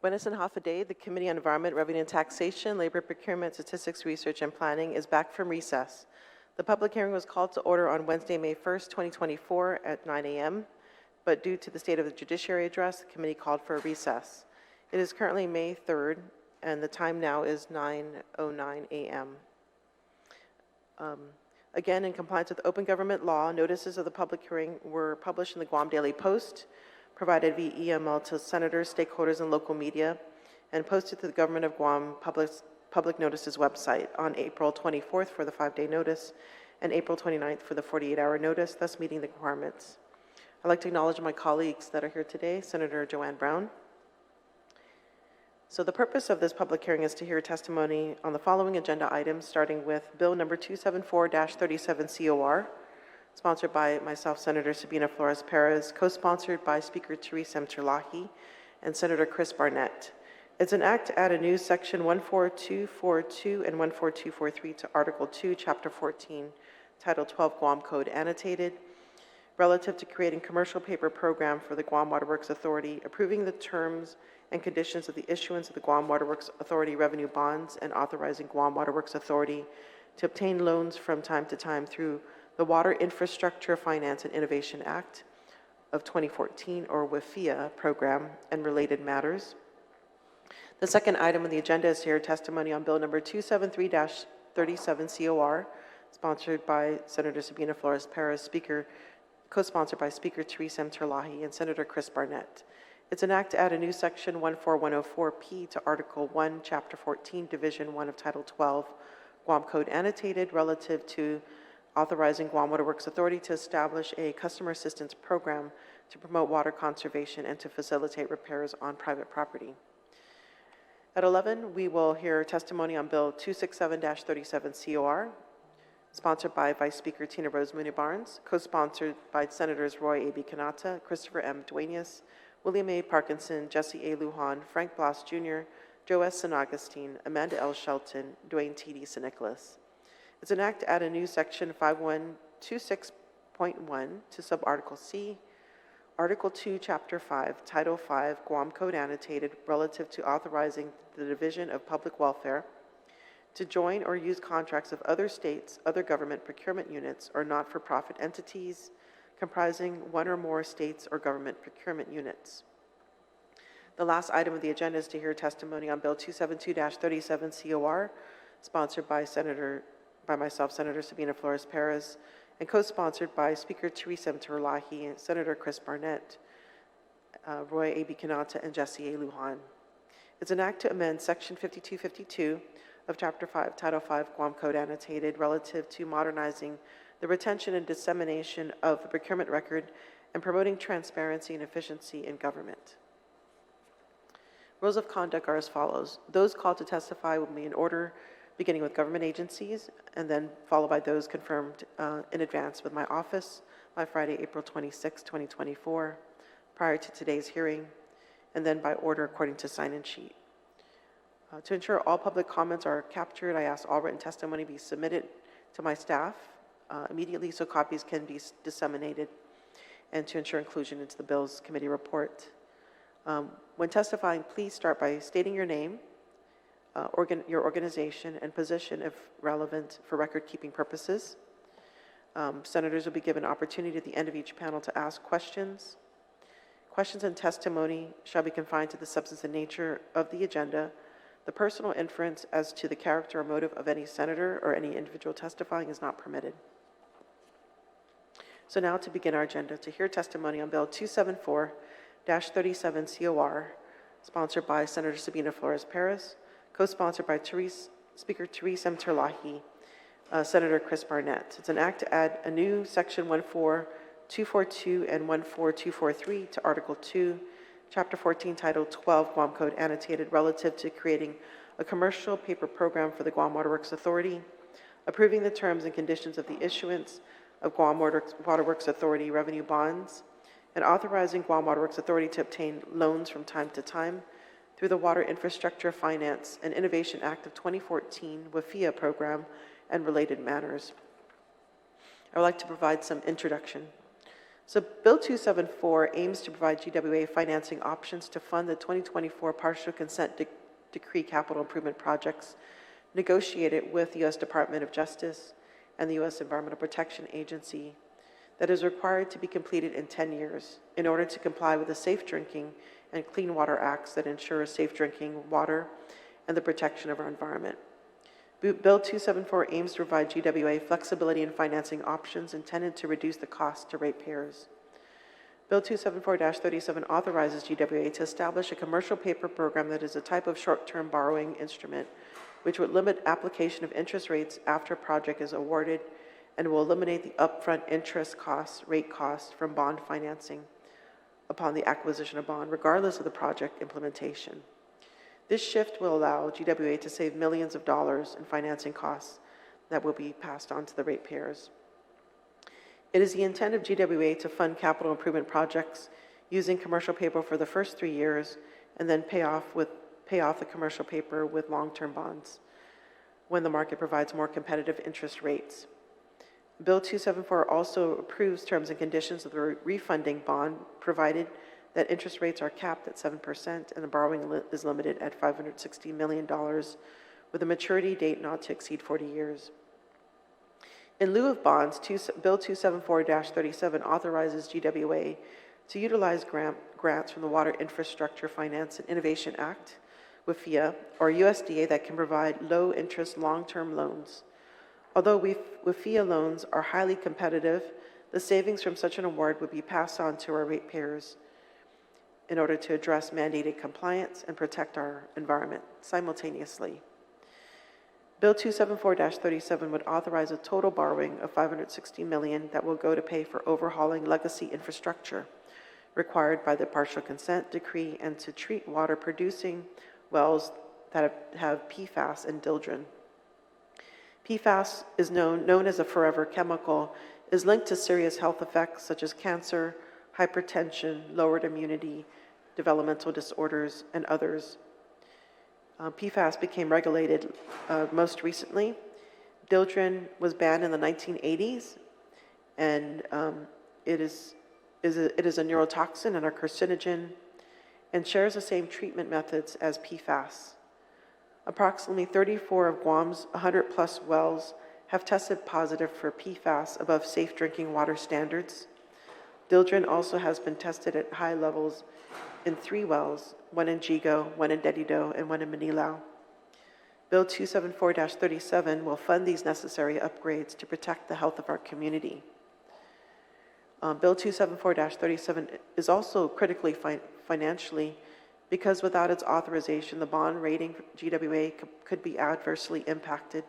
Buenas and half a day, the Committee on Environment, Revenue and Taxation, Labor Procurement, Statistics, Research and Planning is back from recess. The public hearing was called to order on Wednesday, May 1st, 2024 at 9 a.m., but due to the State of the Judiciary address, the committee called for a recess. It is currently May 3rd, and the time now is 9:09 a.m. Again, in compliance with open government law, notices of the public hearing were published in the Guam Daily Post, provided via email to senators, stakeholders, and local media, and posted to the Government of Guam Public Notices website on April 24th for the 5-day notice and April 29th for the 48-hour notice, thus meeting the requirements. I'd like to acknowledge my colleagues that are here today, Senator Joanne Brown. So the purpose of this public hearing is to hear testimony on the following agenda items, starting with Bill number 274-37 COR, sponsored by myself, Senator Sabina Flores Perez, co-sponsored by Speaker Therese M. Terlaje and Senator Chris Barnett. It's an act to add a new section 14242 and 14243 to Article 2, Chapter 14, Title 12 Guam Code Annotated, relative to creating commercial paper program for the Guam Waterworks Authority, approving the terms and conditions of the issuance of the Guam Waterworks Authority revenue bonds, and authorizing Guam Waterworks Authority to obtain loans from time to time through the Water Infrastructure Finance and Innovation Act of 2014, or WIFIA program, and related matters. The second item on the agenda is to hear testimony on Bill number 273-37 COR, sponsored by Senator Sabina Flores Perez, co-sponsored by Speaker Therese M. Terlaje and Senator Chris Barnett. It's an act to add a new section 14104P to Article 1, Chapter 14, Division 1 of Title 12, Guam Code Annotated, relative to authorizing Guam Waterworks Authority to establish a customer assistance program to promote water conservation and to facilitate repairs on private property. At 11, we will hear testimony on Bill 267-37 COR, sponsored by Vice Speaker Tina Rose Mooney Barnes, co-sponsored by Senators Roy A.B. Kanata, Christopher M. Duenas, William A. Parkinson, Jesse A. Lujan, Frank Bloss Jr., Joe S. San Augustine, Amanda L. Shelton, Dwayne T.D. San Nicholas. It's an act to add a new section 5126.1 to Subarticle C, Article 2, Chapter 5, Title 5, Guam Code Annotated, relative to authorizing the Division of Public Welfare to join or use contracts of other states, other government procurement units, or not-for-profit entities comprising one or more states or government procurement units. The last item of the agenda is to hear testimony on Bill 272-37 COR, sponsored by myself, Senator Sabina Flores Perez, and co-sponsored by Speaker Therese M. Terlaje and Senator Chris Barnett, Roy A.B. Kanata, and Jesse A. Lujan. It's an act to amend Section 5252 of Chapter 5, Title 5, Guam Code Annotated, relative to modernizing the retention and dissemination of the procurement record and promoting transparency and efficiency in government. Rules of conduct are as follows. Those called to testify will be in order, beginning with government agencies, and then followed by those confirmed in advance with my office by Friday, April 26, 2024, prior to today's hearing, and then by order according to sign-in sheet. To ensure all public comments are captured, I ask all written testimony be submitted to my staff immediately so copies can be disseminated, and to ensure inclusion into the Bills Committee report. When testifying, please start by stating your name, your organization, and position if relevant for record-keeping purposes. Senators will be given an opportunity at the end of each panel to ask questions. Questions and testimony shall be confined to the substance and nature of the agenda. The personal inference as to the character or motive of any senator or any individual testifying is not permitted. So now to begin our agenda, to hear testimony on Bill 274-37 COR, sponsored by Senator Sabina Flores Perez, co-sponsored by Speaker Therese M. Terlaje, Senator Chris Barnett. It's an act to add a new Section 14242 and 14243 to Article 2, Chapter 14, Title 12, Guam Code Annotated, relative to creating a commercial paper program for the Guam Waterworks Authority, approving the terms and conditions of the issuance of Guam Waterworks Authority revenue bonds, and authorizing Guam Waterworks Authority to obtain loans from time to time through the Water Infrastructure Finance and Innovation Act of 2014 WIFIA program and related matters. I would like to provide some introduction. So Bill 274 aims to provide GWA financing options to fund the 2024 partial consent decree capital improvement projects negotiated with the U.S. Department of Justice and the U.S. Environmental Protection Agency that is required to be completed in 10 years in order to comply with the Safe Drinking and Clean Water Acts that ensure safe drinking water and the protection of our environment. Bill 274 aims to provide GWA flexibility in financing options intended to reduce the cost to ratepayers. Bill 274-37 authorizes GWA to establish a commercial paper program that is a type of short-term borrowing instrument which would limit application of interest rates after a project is awarded and will eliminate the upfront interest costs, rate costs from bond financing upon the acquisition of bond, regardless of the project implementation. This shift will allow GWA to save millions of dollars in financing costs that will be passed on to the ratepayers. It is the intent of GWA to fund capital improvement projects using commercial paper for the first 3 years and then pay off the commercial paper with long-term bonds when the market provides more competitive interest rates. Bill 274 also approves terms and conditions of the refunding bond, provided that interest rates are capped at 7% and the borrowing is limited at $560 million with a maturity date not to exceed 40 years. In lieu of bonds, Bill 274-37 authorizes GWA to utilize grants from the Water Infrastructure Finance and Innovation Act, WIFIA, or USDA that can provide low-interest long-term loans. Although WIFIA loans are highly competitive, the savings from such an award would be passed on to our ratepayers in order to address mandated compliance and protect our environment simultaneously. Bill 274-37 would authorize a total borrowing of $560 million that will go to pay for overhauling legacy infrastructure required by the partial consent decree and to treat water producing wells that have PFAS and dildrin. PFAS is known as a forever chemical, is linked to serious health effects such as cancer, hypertension, lowered immunity, developmental disorders, and others. PFAS became regulated most recently. Dildrin was banned in the 1980s, and it is a neurotoxin and a carcinogen and shares the same treatment methods as PFAS. Approximately 34 of Guam's 100-plus wells have tested positive for PFAS above safe drinking water standards. Dildrin also has been tested at high levels in 3 wells, one in Jigo, one in Dedido, and one in Manilao. Bill 274-37 will fund these necessary upgrades to protect the health of our community. Bill 274-37 is also critically financially because without its authorization, the bond rating for GWA could be adversely impacted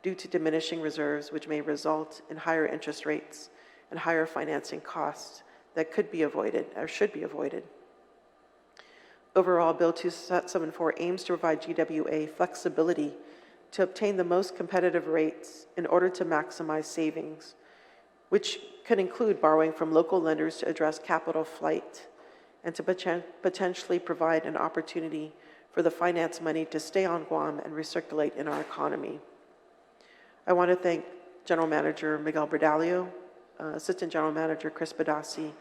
due to diminishing reserves, which may result in higher interest rates and higher financing costs that could be avoided or should be avoided. Overall, Bill 274 aims to provide GWA flexibility to obtain the most competitive rates in order to maximize savings, which could include borrowing from local lenders to address capital flight and to potentially provide an opportunity for the finance money to stay on Guam and recirculate in our economy. I want to thank General Manager Miguel Berdalio, Assistant General Manager Chris Badassi,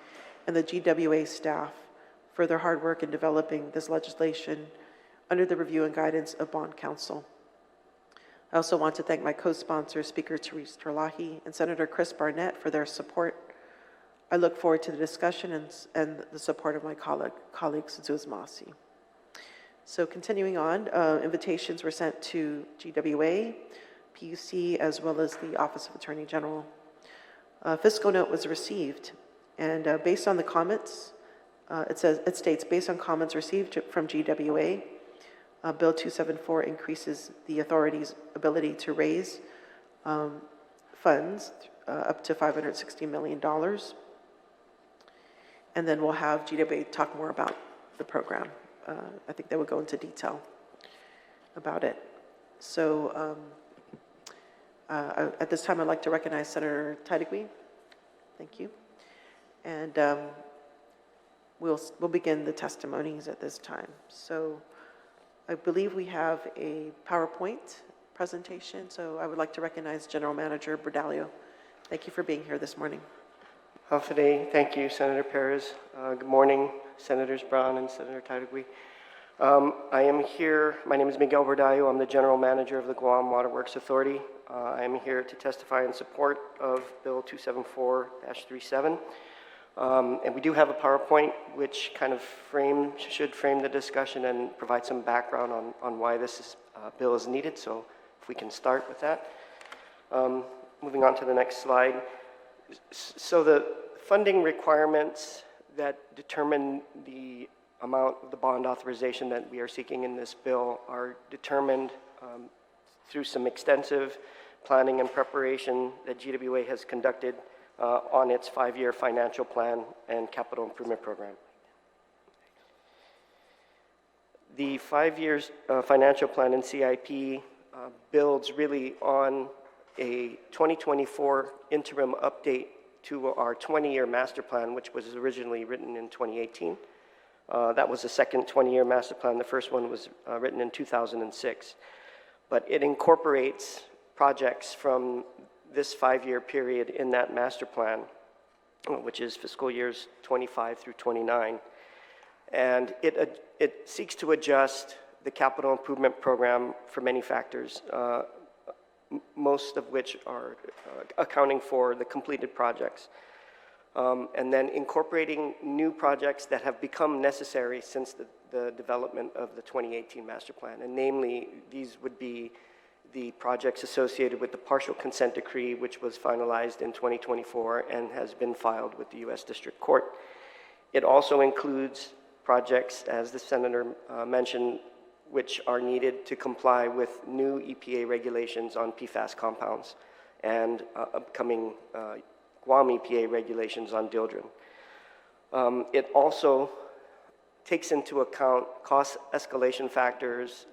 and the GWA staff for their hard work in developing this legislation under the review and guidance of Bond Council. I also want to thank my co-sponsors, Speaker Therese Terlaje and Senator Chris Barnett, for their support. I look forward to the discussion and the support of my colleague Suzu's Masi. So continuing on, invitations were sent to GWA, PUC, as well as the Office of Attorney General. Fiscal note was received, and based on the comments, it states, based on comments received from GWA, Bill 274 increases the authority's ability to raise funds up to $560 million. And then we'll have GWA talk more about the program. I think they will go into detail about it. So at this time, I'd like to recognize Senator Taitigui. Thank you. And we'll begin the testimonies at this time. So I believe we have a PowerPoint presentation. So I would like to recognize General Manager Berdalio. Thank you for being here this morning. Today, thank you, Senator Perez. Good morning, Senators Brown and Senator Taitagui. I am here, my name is Miguel Verdayo. I'm the General Manager of the Guam WATERWORKS Authority. I am here to testify in support of Bill 274-37. And we do have a PowerPoint which kind of should frame the discussion and provide some background on why this bill is needed. So if we can start with that. Moving on to the next slide. So the funding requirements that determine the amount of the bond authorization that we are seeking in this bill are determined through some extensive planning and preparation that GWA has conducted on its 5-year financial plan and capital improvement program. The 5-year financial plan and CIP builds really on a 2024 interim update to our 20-year master plan, which was originally written in 2018. That was the second 20-year master plan. The first one was written in 2006. But it incorporates projects from this 5-year period in that master plan, which is fiscal years 25 through 29. And it seeks to adjust the capital improvement program for many factors, most of which are accounting for the completed projects. And then incorporating new projects that have become necessary since the development of the 2018 master plan. And namely, these would be the projects associated with the partial consent decree, which was finalized in 2024 and has been filed with the U.S. District Court. It also includes projects, as the Senator mentioned, which are needed to comply with new EPA regulations on PFAS compounds and upcoming Guam EPA regulations on dildrin. It also takes into account cost escalation factors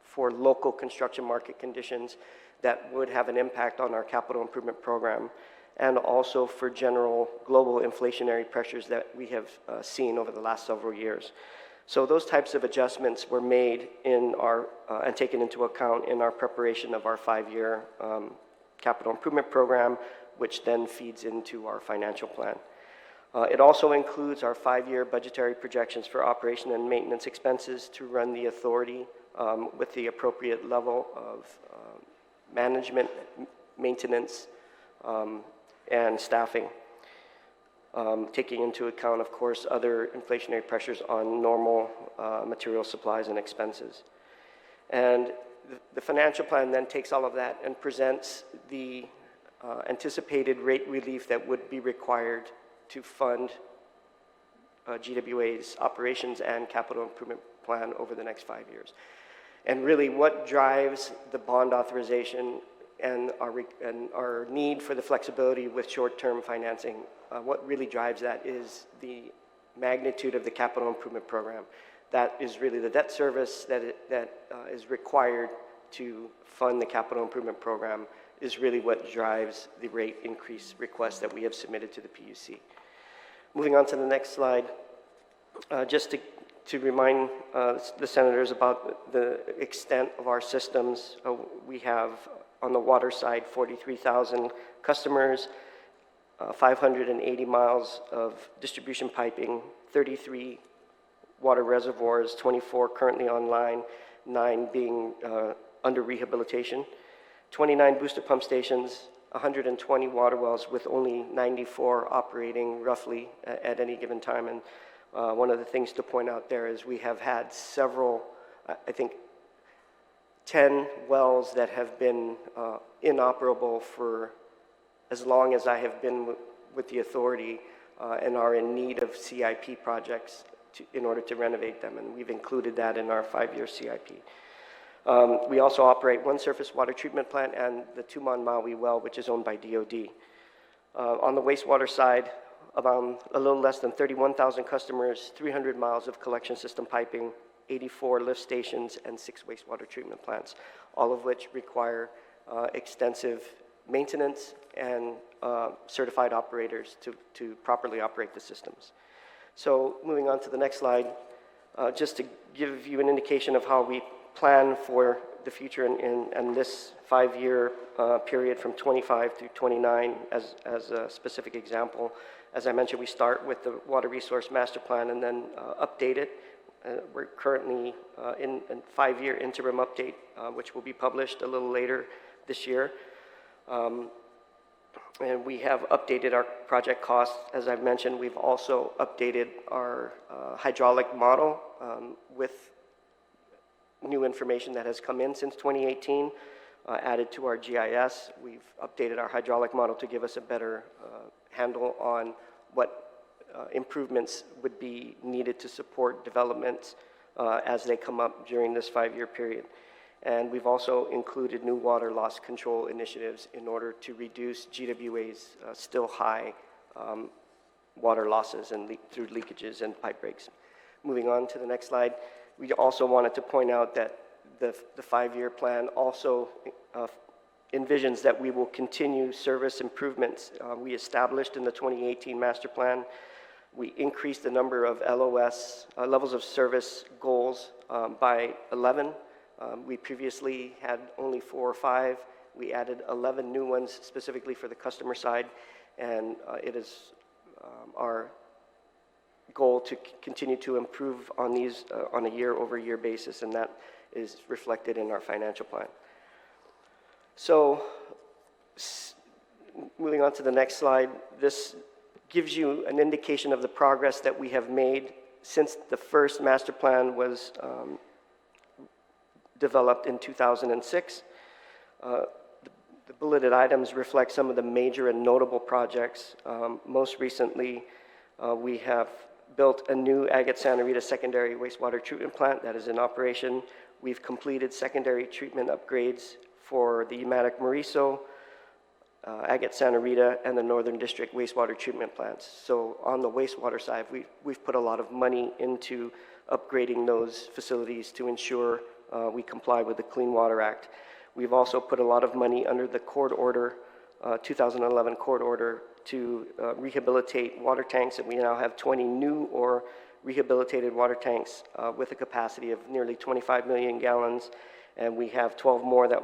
for local construction market conditions that would have an impact on our capital improvement program, and also for general global inflationary pressures that we have seen over the last several years. So those types of adjustments were made in our, and taken into account in our preparation of our 5-year capital improvement program, which then feeds into our financial plan. It also includes our 5-year budgetary projections for operation and maintenance expenses to run the authority with the appropriate level of management, maintenance, and staffing. Taking into account, of course, other inflationary pressures on normal material supplies and expenses. And the financial plan then takes all of that and presents the anticipated rate relief that would be required to fund GWA's operations and capital improvement plan over the next 5 years. And really what drives the bond authorization and our need for the flexibility with short-term financing, what really drives that is the magnitude of the capital improvement program. That is really the debt service that is required to fund the capital improvement program is really what drives the rate increase request that we have submitted to the PUC. Moving on to the next slide, just to remind the senators about the extent of our systems, we have on the water side 43,000 customers, 580 miles of distribution piping, 33 water reservoirs, 24 currently online, 9 being under rehabilitation, 29 booster pump stations, 120 water wells with only 94 operating roughly at any given time. And one of the things to point out there is we have had several, I think 10 wells that have been inoperable for as long as I have been with the authority and are in need of CIP projects in order to renovate them, and we've included that in our 5-year CIP. We also operate 1 surface water treatment plant and the Tuman Maui well, which is owned by DOD. On the wastewater side, about a little less than 31,000 customers, 300 miles of collection system piping, 84 lift stations, and 6 wastewater treatment plants, all of which require extensive maintenance and certified operators to properly operate the systems. So moving on to the next slide, just to give you an indication of how we plan for the future and this 5-year period from 25 through 29 as a specific example. As I mentioned, we start with the Water Resource Master Plan and then update it. We're currently in a 5-year interim update, which will be published a little later this year. And we have updated our project costs. As I've mentioned, we've also updated our hydraulic model with new information that has come in since 2018, added to our GIS. We've updated our hydraulic model to give us a better handle on what improvements would be needed to support developments as they come up during this 5-year period. And we've also included new water loss control initiatives in order to reduce GWA's still high water losses and through leakages and pipe breaks. Moving on to the next slide, we also wanted to point out that the 5-year plan also envisions that we will continue service improvements we established in the 2018 master plan. We increased the number of LOS, levels of service goals, by 11. We previously had only 4 or 5. We added 11 new ones specifically for the customer side, and it is our goal to continue to improve on these on a year-over-year basis, and that is reflected in our financial plan. So, moving on to the next slide, this gives you an indication of the progress that we have made since the first master plan was developed in 2006. The bulleted items reflect some of the major and notable projects. Most recently, we have built a new Agate Santa Rita secondary wastewater treatment plant that is in operation. We've completed secondary treatment upgrades for the Umatic Mauricio, Agate Santa Rita, and the Northern District wastewater treatment plants. So on the wastewater side, we've put a lot of money into upgrading those facilities to ensure we comply with the Clean Water Act. We've also put a lot of money under the court order, 2011 court order, to rehabilitate water tanks, and we now have 20 new or rehabilitated water tanks with a capacity of nearly 25 million gallons, and we have 12 more that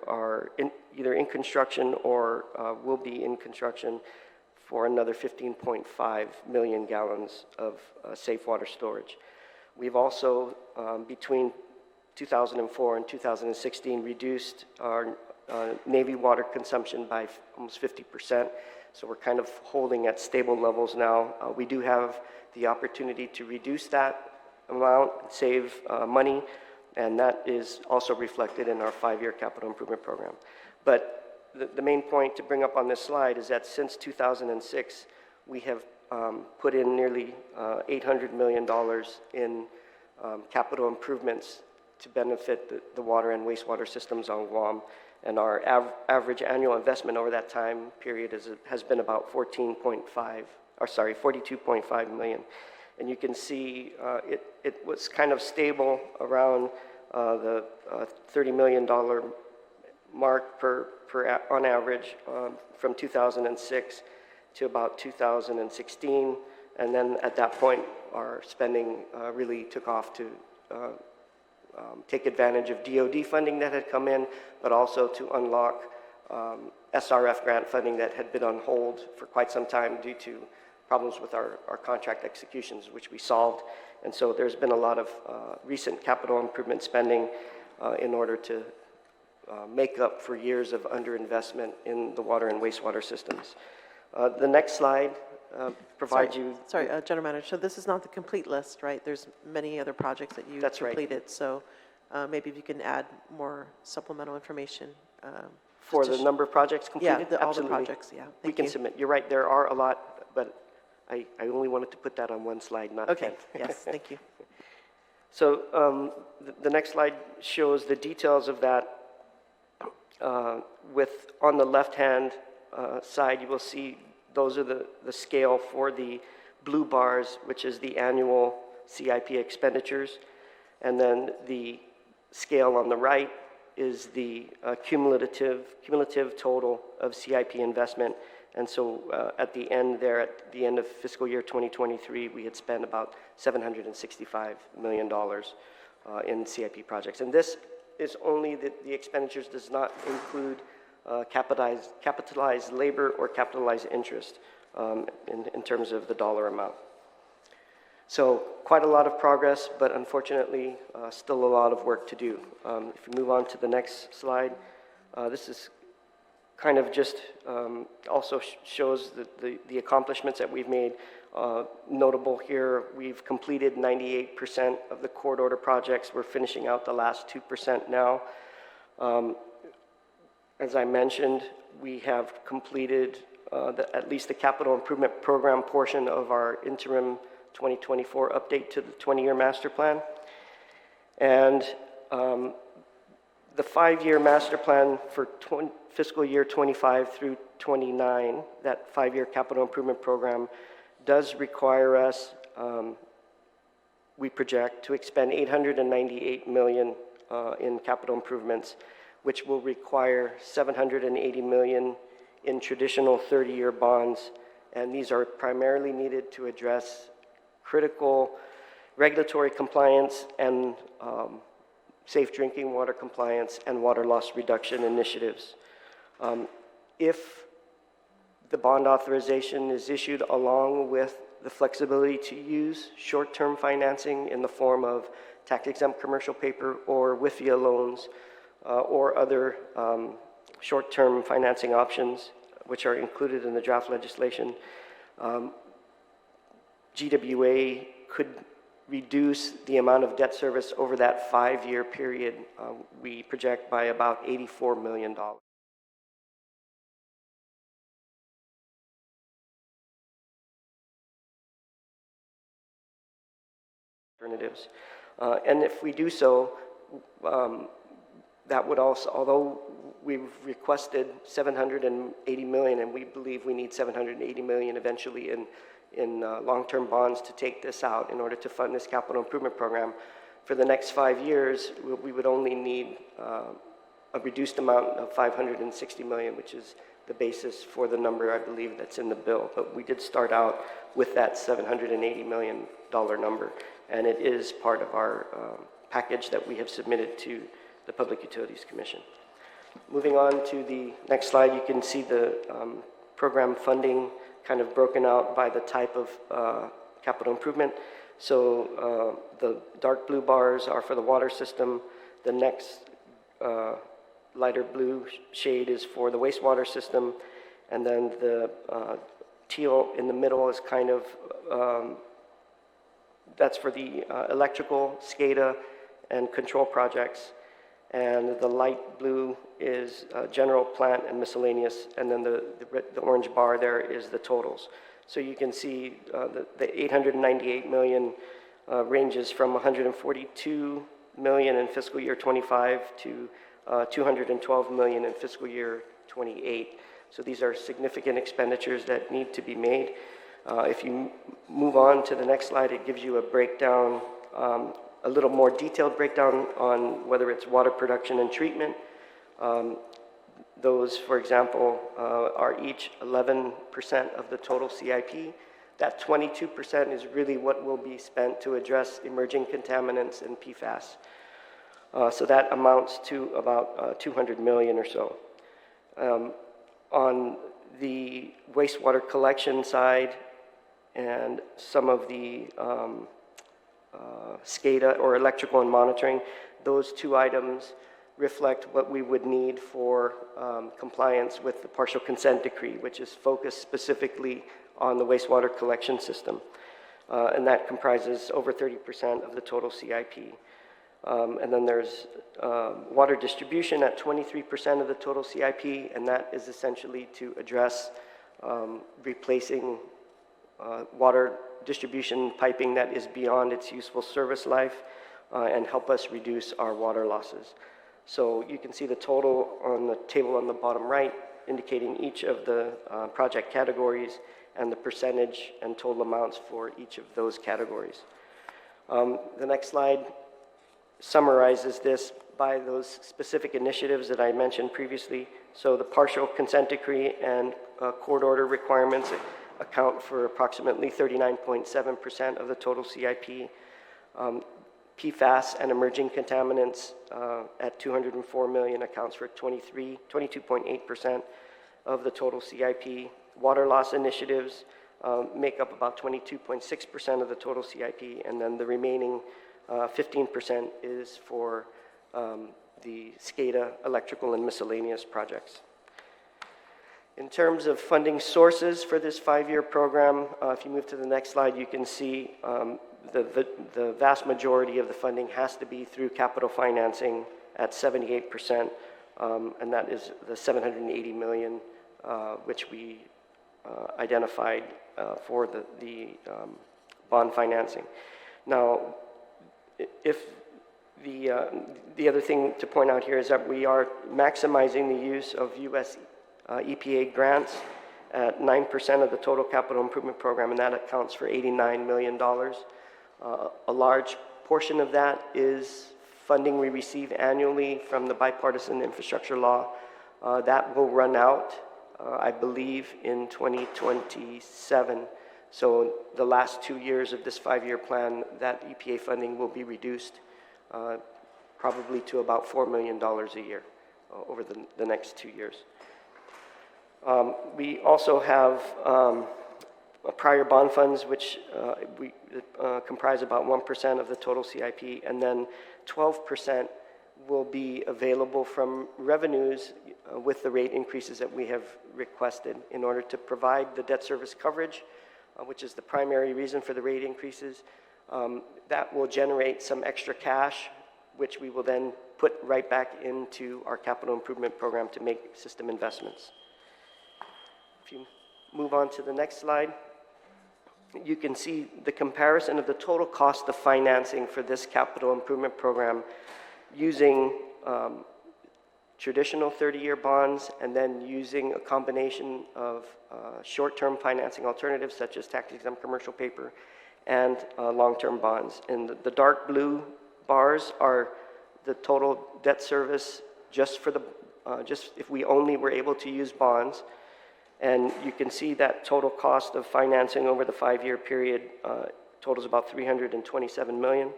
are either in construction or will be in construction for another 15.5 million gallons of safe water storage. We've also, between 2004 and 2016, reduced our Navy water consumption by almost 50%. So we're kind of holding at stable levels now. We do have the opportunity to reduce that amount, save money, and that is also reflected in our 5-year capital improvement program. But the main point to bring up on this slide is that since 2006, we have put in nearly $800 million in capital improvements to benefit the water and wastewater systems on Guam. And our average annual investment over that time period has been about 42.5 million. And you can see it was kind of stable around the $30 million mark on average from 2006 to about 2016. And then at that point, our spending really took off to take advantage of DOD funding that had come in, but also to unlock SRF grant funding that had been on hold for quite some time due to problems with our contract executions, which we solved. And so there's been a lot of recent capital improvement spending in order to make up for years of underinvestment in the water and wastewater systems. The next slide provides you... Sorry, General Manager, so this is not the complete list, right? There's many other projects that you completed. Right. So maybe if you can add more supplemental information. For the number of projects completed? Yeah, all the projects, yeah. We can submit. You're right, there are a lot, but I only wanted to put that on one slide, not 10. Okay, yes, thank you. So the next slide shows the details of that. With on the left-hand side, you will see those are the scale for the blue bars, which is the annual CIP expenditures. And then the scale on the right is the cumulative total of CIP investment. And so at the end there, at the end of fiscal year 2023, we had spent about $765 million in CIP projects. And this is only the expenditures does not include capitalized labor or capitalized interest in terms of the dollar amount. So quite a lot of progress, but unfortunately still a lot of work to do. If we move on to the next slide, this is kind of just also shows the accomplishments that we've made. Notable here, we've completed 98% of the court order projects. We're finishing out the last 2% now. As I mentioned, we have completed at least the capital improvement program portion of our interim 2024 update to the 20-year master plan. And the 5-year master plan for fiscal year 25 through 29, that 5-year capital improvement program does require us, we project, to expend $898 million in capital improvements, which will require $780 million in traditional 30-year bonds. And these are primarily needed to address critical regulatory compliance and safe drinking water compliance and water loss reduction initiatives. If the bond authorization is issued along with the flexibility to use short-term financing in the form of tax-exempt commercial paper or WIFIA loans or other short-term financing options, which are included in the draft legislation, GWA could reduce the amount of debt service over that 5-year period, we project, by about $84 million. Alternatives. And if we do so, that would also, although we've requested $780 million, and we believe we need $780 million eventually in long-term bonds to take this out in order to fund this capital improvement program, for the next 5 years, we would only need a reduced amount of $560 million, which is the basis for the number, I believe, that's in the bill. But we did start out with that $780 million number, and it is part of our package that we have submitted to the Public Utilities Commission. Moving on to the next slide, you can see the program funding kind of broken out by the type of capital improvement. So the dark blue bars are for the water system. The next lighter blue shade is for the wastewater system. And then the teal in the middle is kind of, that's for the electrical, SCADA, and control projects. And the light blue is general plant and miscellaneous, and then the orange bar there is the totals. So you can see the $898 million ranges from $142 million in fiscal year 25 to $212 million in fiscal year 28. So these are significant expenditures that need to be made. If you move on to the next slide, it gives you a breakdown, a little more detailed breakdown on whether it's water production and treatment. Those, for example, are each 11% of the total CIP. That 22% is really what will be spent to address emerging contaminants and PFAS. So that amounts to about $200 million or so. On the wastewater collection side and some of the SCADA or electrical and monitoring, those two items reflect what we would need for compliance with the partial consent decree, which is focused specifically on the wastewater collection system. And that comprises over 30% of the total CIP. And then there's water distribution at 23% of the total CIP, and that is essentially to address replacing water distribution piping that is beyond its useful service life and help us reduce our water losses. So you can see the total on the table on the bottom right, indicating each of the project categories and the percentage and total amounts for each of those categories. The next slide summarizes this by those specific initiatives that I mentioned previously. So the partial consent decree and court order requirements account for approximately 39.7% of the total CIP. PFAS and emerging contaminants at $204 million accounts for 22.8% of the total CIP. Water loss initiatives make up about 22.6% of the total CIP, and then the remaining 15% is for the SCADA electrical and miscellaneous projects. In terms of funding sources for this 5-year program, if you move to the next slide, you can see the vast majority of the funding has to be through capital financing at 78%, and that is the $780 million, which we identified for the bond financing. Now, if the other thing to point out here is that we are maximizing the use of U.S. EPA grants at 9% of the total capital improvement program, and that accounts for $89 million. A large portion of that is funding we receive annually from the bipartisan infrastructure law. That will run out, I believe, in 2027. So the last 2 years of this 5-year plan, that EPA funding will be reduced probably to about $4 million a year over the next 2 years. We also have prior bond funds, which we comprise about 1% of the total CIP, and then 12% will be available from revenues with the rate increases that we have requested in order to provide the debt service coverage, which is the primary reason for the rate increases. That will generate some extra cash, which we will then put right back into our capital improvement program to make system investments. If you move on to the next slide, you can see the comparison of the total cost of financing for this capital improvement program using traditional 30-year bonds and then using a combination of short-term financing alternatives such as tax-exempt commercial paper and long-term bonds. And the dark blue bars are the total debt service just for just if we only were able to use bonds. And you can see that total cost of financing over the 5-year period totals about $327 million.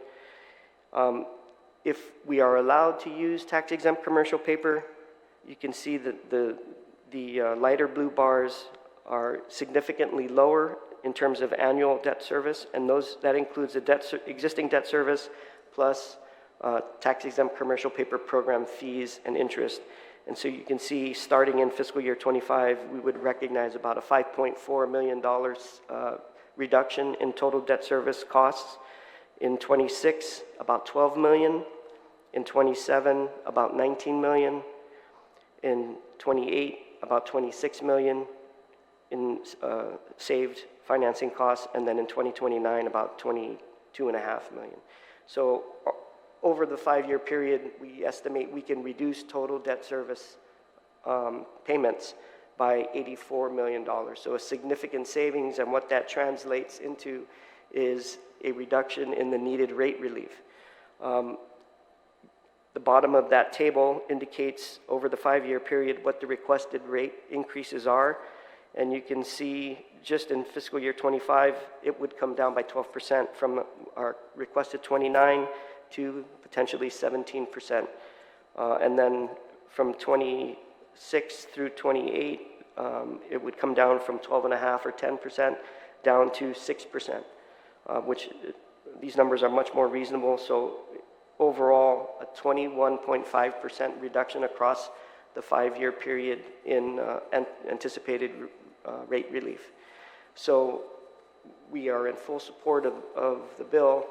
If we are allowed to use tax-exempt commercial paper, you can see that the lighter blue bars are significantly lower in terms of annual debt service, and that includes the existing debt service plus tax-exempt commercial paper program fees and interest. And so you can see, starting in fiscal year 25, we would recognize about a $5.4 million reduction in total debt service costs. In 26, about $12 million. In 27, about $19 million. In 28, about $26 million in saved financing costs. And then in 2029, about $22.5 million. So over the 5-year period, we estimate we can reduce total debt service payments by $84 million. So a significant savings, and what that translates into is a reduction in the needed rate relief. The bottom of that table indicates over the 5-year period what the requested rate increases are. And you can see just in fiscal year 25, it would come down by 12% from our requested 29 to potentially 17%. And then from 26 through 28, it would come down from 12.5 or 10% down to 6%, which these numbers are much more reasonable. So overall, a 21.5% reduction across the 5-year period in anticipated rate relief. So we are in full support of the bill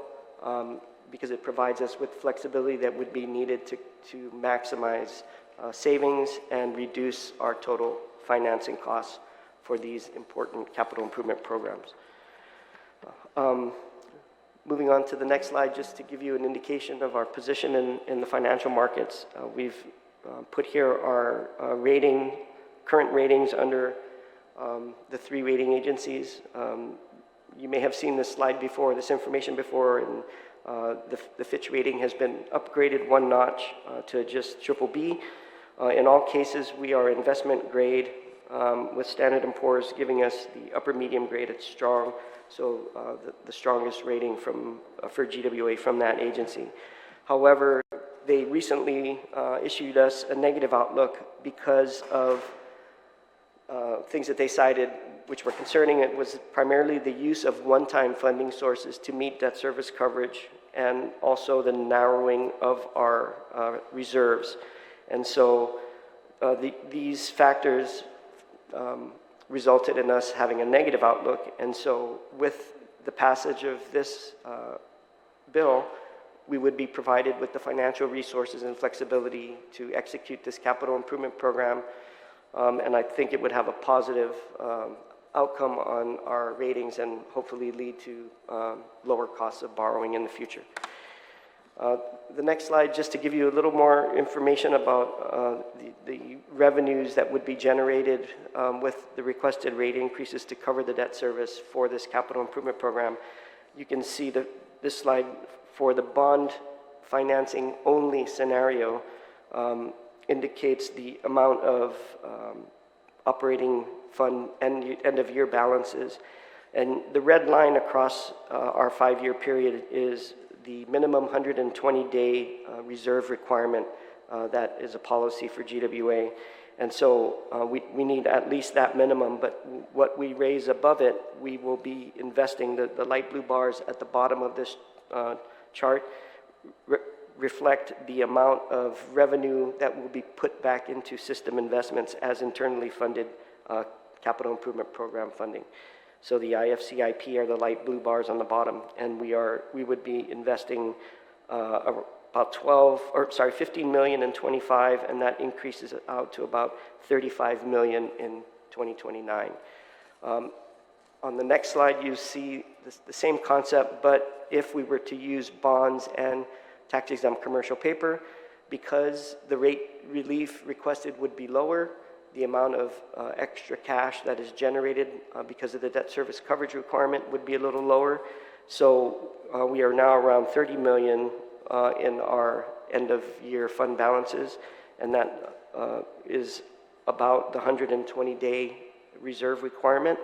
because it provides us with flexibility that would be needed to maximize savings and reduce our total financing costs for these important capital improvement programs. Moving on to the next slide, just to give you an indication of our position in the financial markets. We've put here our current ratings under the 3 rating agencies. You may have seen this slide before, this information before, and the Fitch rating has been upgraded 1 notch to just BBB. In all cases, we are investment grade with Standard & Poor's giving us the upper medium grade at strong, so the strongest rating for GWA from that agency. However, they recently issued us a negative outlook because of things that they cited which were concerning. It was primarily the use of one-time funding sources to meet debt service coverage and also the narrowing of our reserves. And so these factors resulted in us having a negative outlook. And so with the passage of this bill, we would be provided with the financial resources and flexibility to execute this capital improvement program. And I think it would have a positive outcome on our ratings and hopefully lead to lower costs of borrowing in the future. The next slide, just to give you a little more information about the revenues that would be generated with the requested rate increases to cover the debt service for this capital improvement program. You can see this slide for the bond financing only scenario indicates the amount of operating fund end of year balances. And the red line across our 5-year period is the minimum 120-day reserve requirement that is a policy for GWA. And so we need at least that minimum, but what we raise above it, we will be investing. The light blue bars at the bottom of this chart reflect the amount of revenue that will be put back into system investments as internally funded capital improvement program funding. So the IFCIP are the light blue bars on the bottom, and we would be investing about 15 million in 25, and that increases it out to about 35 million in 2029. On the next slide, you see the same concept, but if we were to use bonds and tax-exempt commercial paper, because the rate relief requested would be lower, the amount of extra cash that is generated because of the debt service coverage requirement would be a little lower. So we are now around 30 million in our end of year fund balances, and that is about the 120-day reserve requirement.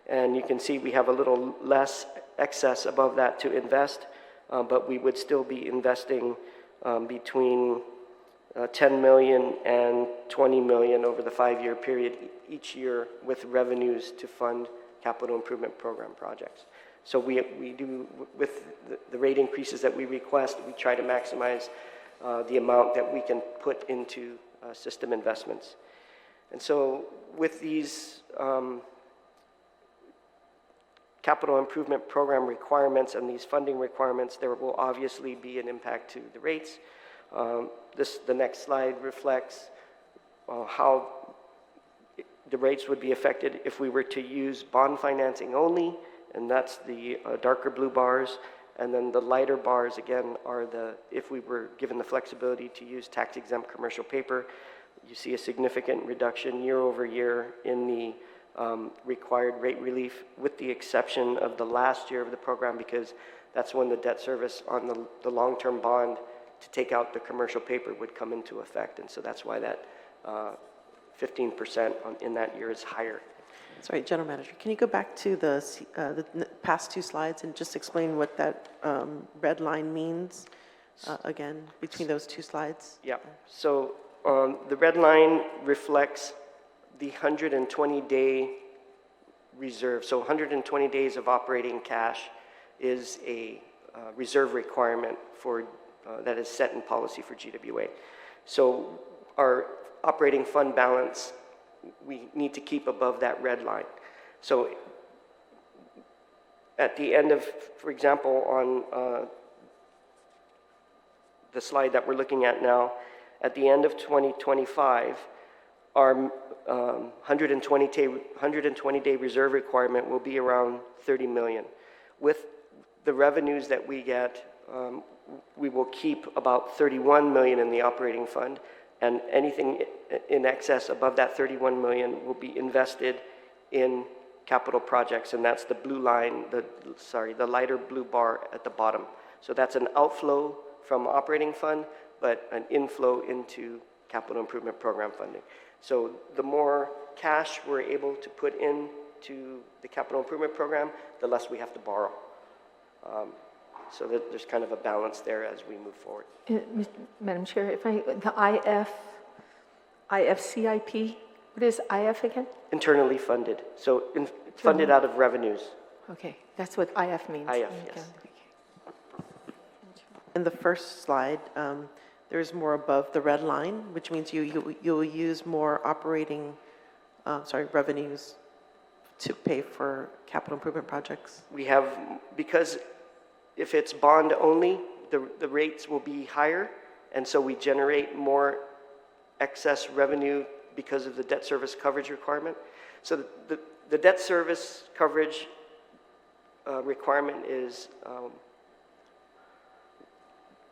And you can see we have a little less excess above that to invest, but we would still be investing between 10 million and 20 million over the 5-year period each year with revenues to fund capital improvement program projects. So we do, with the rate increases that we request, we try to maximize the amount that we can put into system investments. And so with these capital improvement program requirements and these funding requirements, there will obviously be an impact to the rates. The next slide reflects how the rates would be affected if we were to use bond financing only, and that's the darker blue bars, and then the lighter bars again are if we were given the flexibility to use tax-exempt commercial paper. You see a significant reduction year over year in the required rate relief, with the exception of the last year of the program, because that's when the debt service on the long-term bond to take out the commercial paper would come into effect. And so that's why that 15% in that year is higher. Sorry, General Manager, can you go back to the past 2 slides and just explain what that red line means again between those 2 slides? Yeah, so the red line reflects the 120-day reserve. So 120 days of operating cash is a reserve requirement for that is set in policy for GWA. So our operating fund balance, we need to keep above that red line. So at the end of, for example, on the slide that we're looking at now, at the end of 2025, our 120-day reserve requirement will be around 30 million. With the revenues that we get, we will keep about 31 million in the operating fund, and anything in excess above that 31 million will be invested in capital projects, and that's the blue line, the lighter blue bar at the bottom. So that's an outflow from operating fund, but an inflow into capital improvement program funding. So the more cash we're able to put into the capital improvement program, the less we have to borrow. So that there's kind of a balance there as we move forward. Madam Chair, if the IFCIP, what is IF again? Internally funded, so funded out of revenues. Okay, that's what IF means. IF, Okay. yes. In the first slide, there's more above the red line, which means you'll use more revenues to pay for capital improvement projects. We have, because if it's bond only, the rates will be higher, and so we generate more excess revenue because of the debt service coverage requirement. So the debt service coverage requirement is,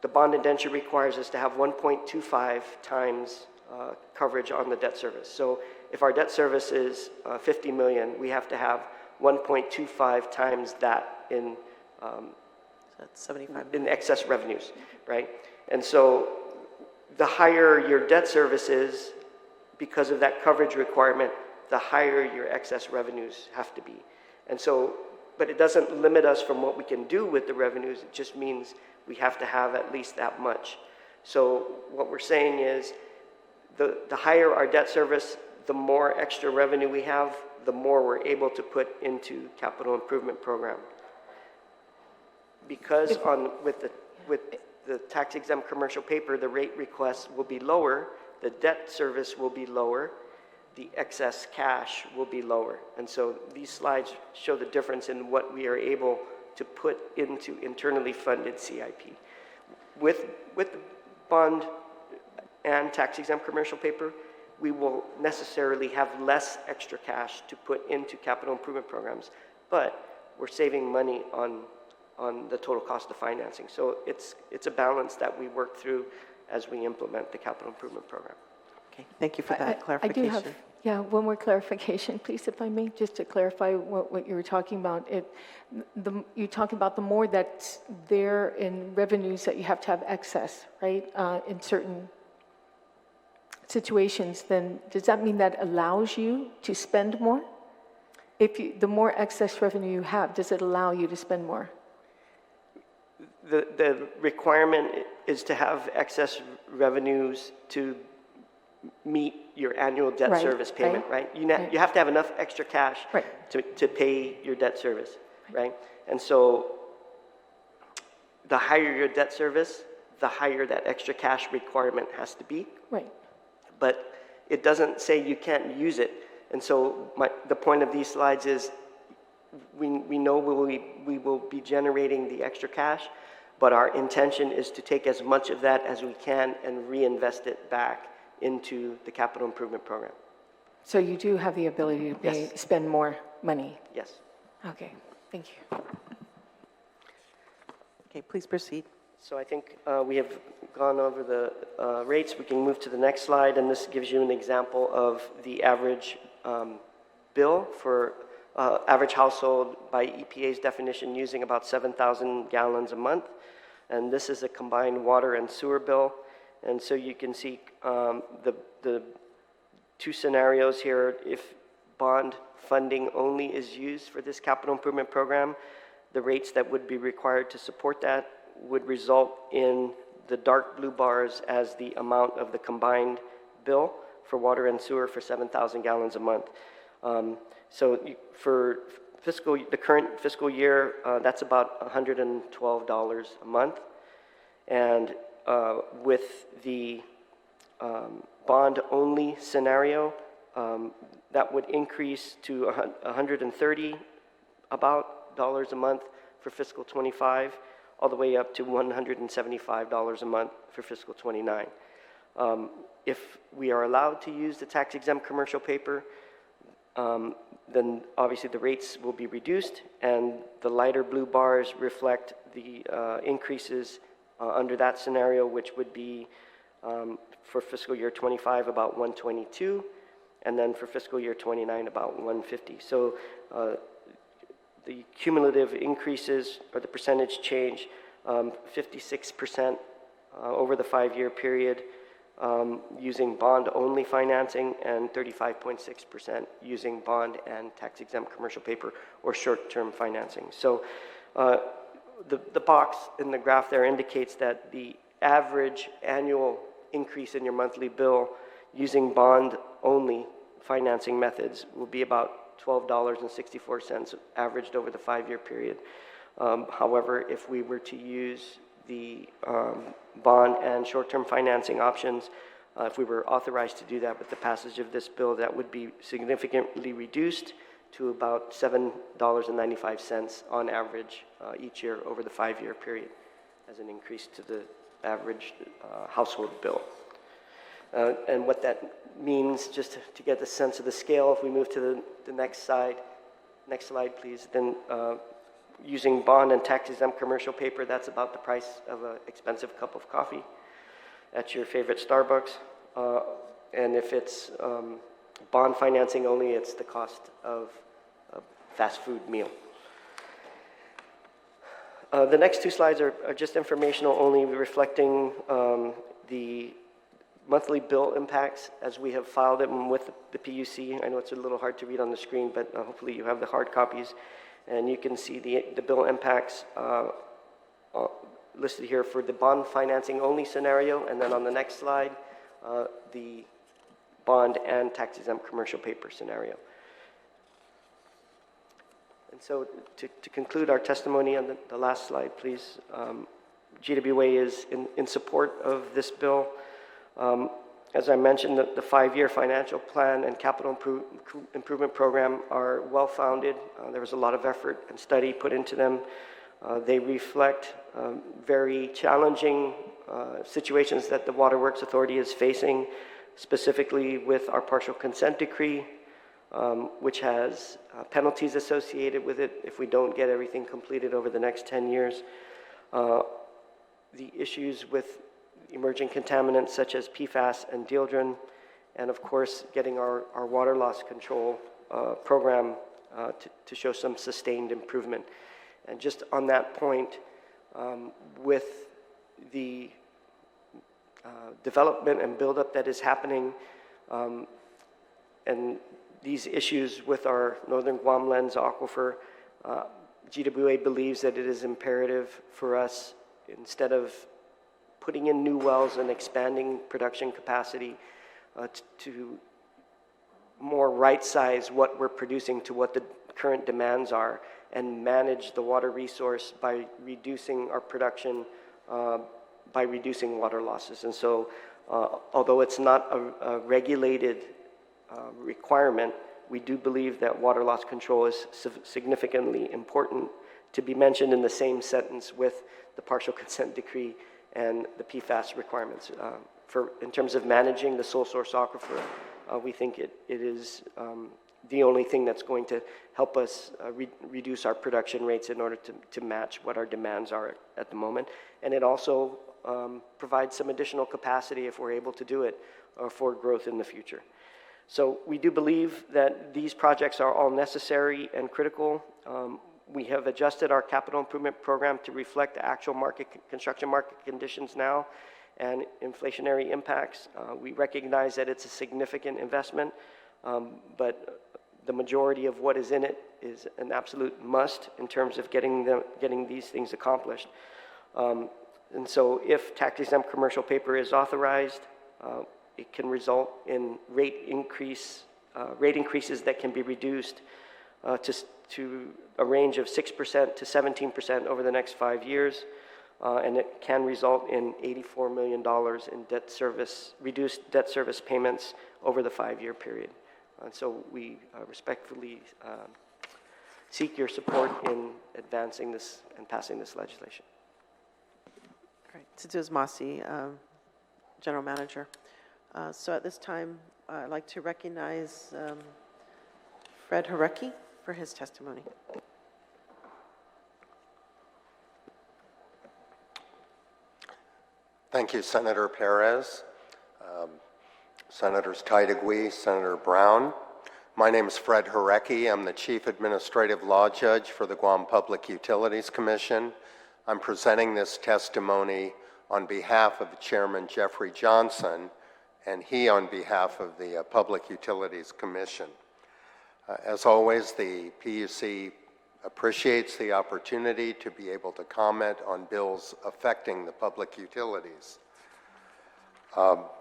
the bond indenture requires us to have 1.25 times coverage on the debt service. So if our debt service is 50 million, we have to have 1.25 times that in That's 75. in excess revenues, right? And so the higher your debt service is, because of that coverage requirement, the higher your excess revenues have to be. And so, but it doesn't limit us from what we can do with the revenues. It just means we have to have at least that much. So what we're saying is the higher our debt service, the more extra revenue we have, the more we're able to put into capital improvement program. Because with the tax-exempt commercial paper, the rate request will be lower, the debt service will be lower, the excess cash will be lower. And so these slides show the difference in what we are able to put into internally funded CIP. With the bond and tax-exempt commercial paper, we will necessarily have less extra cash to put into capital improvement programs, but we're saving money on the total cost of financing. So it's a balance that we work through as we implement the capital improvement program. Okay, thank you for that clarification. I do have, one more clarification, please, if I may, just to clarify what you were talking about. You talk about the more that's there in revenues that you have to have excess, right, in certain situations, then does that mean that allows you to spend more? The more excess revenue you have, does it allow you to spend more? The requirement is to have excess revenues to meet your annual debt service payment, right? You have to have enough extra cash to pay your debt service, right? And so the higher your debt service, the higher that extra cash requirement has to be. Right. But it doesn't say you can't use it. And so the point of these slides is we know we will be generating the extra cash, but our intention is to take as much of that as we can and reinvest it back into the capital improvement program. So you do have the ability to spend more money? Yes. Okay, thank you. Okay, please proceed. So I think we have gone over the rates. We can move to the next slide, and this gives you an example of the average bill for average household by EPA's definition using about 7,000 gallons a month. And this is a combined water and sewer bill. And so you can see the two scenarios here. If bond funding only is used for this capital improvement program, the rates that would be required to support that would result in the dark blue bars as the amount of the combined bill for water and sewer for 7,000 gallons a month. So for the current fiscal year, that's about $112 a month. And with the bond-only scenario, that would increase to $130 dollars a month for fiscal 25, all the way up to $175 a month for fiscal 29. If we are allowed to use the tax-exempt commercial paper, then obviously the rates will be reduced, and the lighter blue bars reflect the increases under that scenario, which would be for fiscal year 25 about 122, and then for fiscal year 29 about 150. So the cumulative increases, or the percentage change, 56% over the 5-year period, using bond-only financing, and 35.6% using bond and tax-exempt commercial paper or short-term financing. So the box in the graph there indicates that the average annual increase in your monthly bill using bond-only financing methods will be about $12.64 averaged over the 5-year period. However, if we were to use the bond and short-term financing options, if we were authorized to do that with the passage of this bill, that would be significantly reduced to about $7.95 on average each year over the 5-year period as an increase to the average household bill. And what that means, just to get the sense of the scale, if we move to the next slide, please, then using bond and tax-exempt commercial paper, that's about the price of an expensive cup of coffee at your favorite Starbucks. And if it's bond financing only, it's the cost of a fast food meal. The next 2 slides are just informational only, reflecting the monthly bill impacts as we have filed them with the PUC. I know it's a little hard to read on the screen, but hopefully you have the hard copies. And you can see the bill impacts listed here for the bond financing only scenario, and then on the next slide, the bond and tax-exempt commercial paper scenario. And so to conclude our testimony on the last slide, please, GWA is in support of this bill. As I mentioned, the 5-year financial plan and capital improvement program are well-founded. There was a lot of effort and study put into them. They reflect very challenging situations that the WaterWorks Authority is facing, specifically with our partial consent decree, which has penalties associated with it if we don't get everything completed over the next 10 years. The issues with emerging contaminants such as PFAS and dieldrin, and of course getting our water loss control program to show some sustained improvement. And just on that point, with the development and buildup that is happening, and these issues with our northern Guam lens aquifer, GWA believes that it is imperative for us, instead of putting in new wells and expanding production capacity, to more right-size what we're producing to what the current demands are, and manage the water resource by reducing our production, by reducing water losses. And so, although it's not a regulated requirement, we do believe that water loss control is significantly important to be mentioned in the same sentence with the partial consent decree and the PFAS requirements. In terms of managing the sole source aquifer, we think it is the only thing that's going to help us reduce our production rates in order to match what our demands are at the moment. And it also provides some additional capacity, if we're able to do it, for growth in the future. So we do believe that these projects are all necessary and critical. We have adjusted our capital improvement program to reflect the actual construction market conditions now and inflationary impacts. We recognize that it's a significant investment, but the majority of what is in it is an absolute must in terms of getting these things accomplished. And so if tax-exempt commercial paper is authorized, it can result in rate increases that can be reduced to a range of 6% to 17% over the next 5 years, and it can result in $84 million in reduced debt service payments over the 5-year period. And so we respectfully seek your support in advancing this and passing this legislation. All right, Tzitzis Masi, General Manager. So at this time, I'd like to recognize Fred Harecki for his testimony. Thank you, Senator Perez, Senators Taitigui, Senator Brown. My name is Fred Harecki. I'm the Chief Administrative Law Judge for the Guam Public Utilities Commission. I'm presenting this testimony on behalf of Chairman Jeffrey Johnson, and he on behalf of the Public Utilities Commission. As always, the PUC appreciates the opportunity to be able to comment on bills affecting the public utilities. GM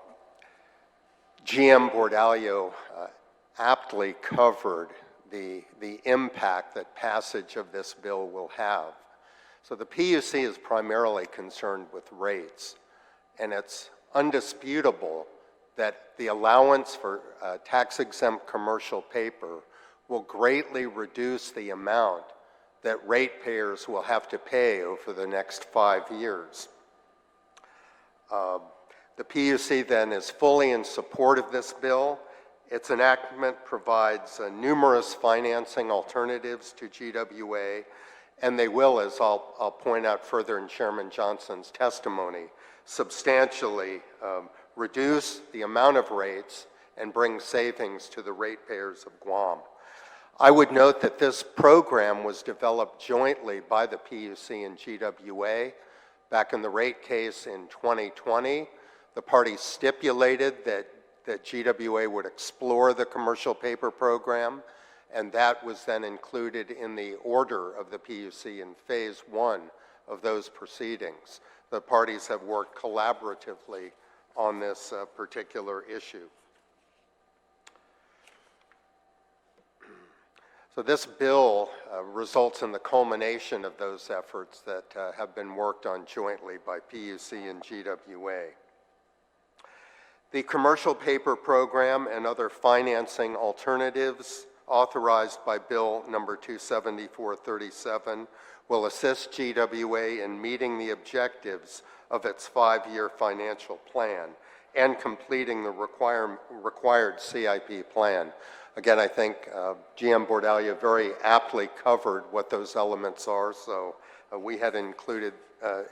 Bordallo aptly covered the impact that passage of this bill will have. So the PUC is primarily concerned with rates, and it's undisputable that the allowance for tax-exempt commercial paper will greatly reduce the amount that ratepayers will have to pay over the next 5 years. The PUC then is fully in support of this bill. Its enactment provides numerous financing alternatives to GWA, and they will, as I'll point out further in Chairman Johnson's testimony, substantially reduce the amount of rates and bring savings to the ratepayers of Guam. I would note that this program was developed jointly by the PUC and GWA. Back in the rate case in 2020, the parties stipulated that GWA would explore the commercial paper program, and that was then included in the order of the PUC in phase 1 of those proceedings. The parties have worked collaboratively on this particular issue. So this bill results in the culmination of those efforts that have been worked on jointly by PUC and GWA. The commercial paper program and other financing alternatives authorized by Bill number 27437 will assist GWA in meeting the objectives of its 5-year financial plan and completing the required CIP plan. Again, I think GM Bordallo very aptly covered what those elements are, so we had included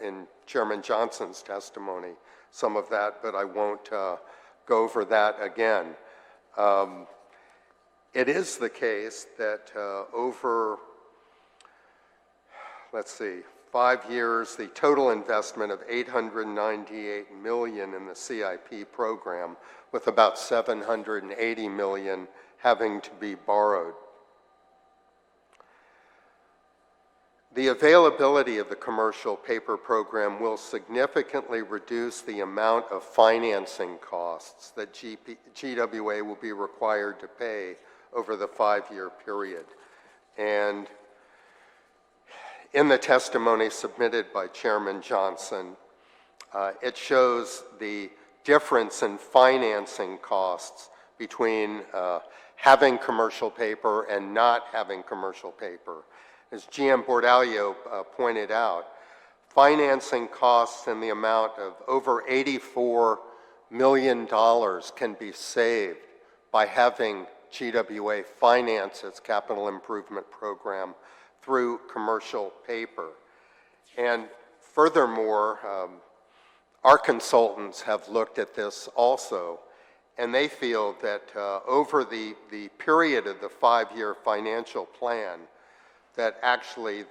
in Chairman Johnson's testimony some of that, but I won't go over that again. It is the case that over, 5 years, the total investment of $898 million in the CIP program, with about $780 million having to be borrowed. The availability of the commercial paper program will significantly reduce the amount of financing costs that GWA will be required to pay over the 5-year period. And in the testimony submitted by Chairman Johnson, it shows the difference in financing costs between having commercial paper and not having commercial paper. As GM Bordallo pointed out, financing costs in the amount of over $84 million can be saved by having GWA finance its capital improvement program through commercial paper. And furthermore, our consultants have looked at this also, and they feel that over the period of the 5-year financial plan, that actually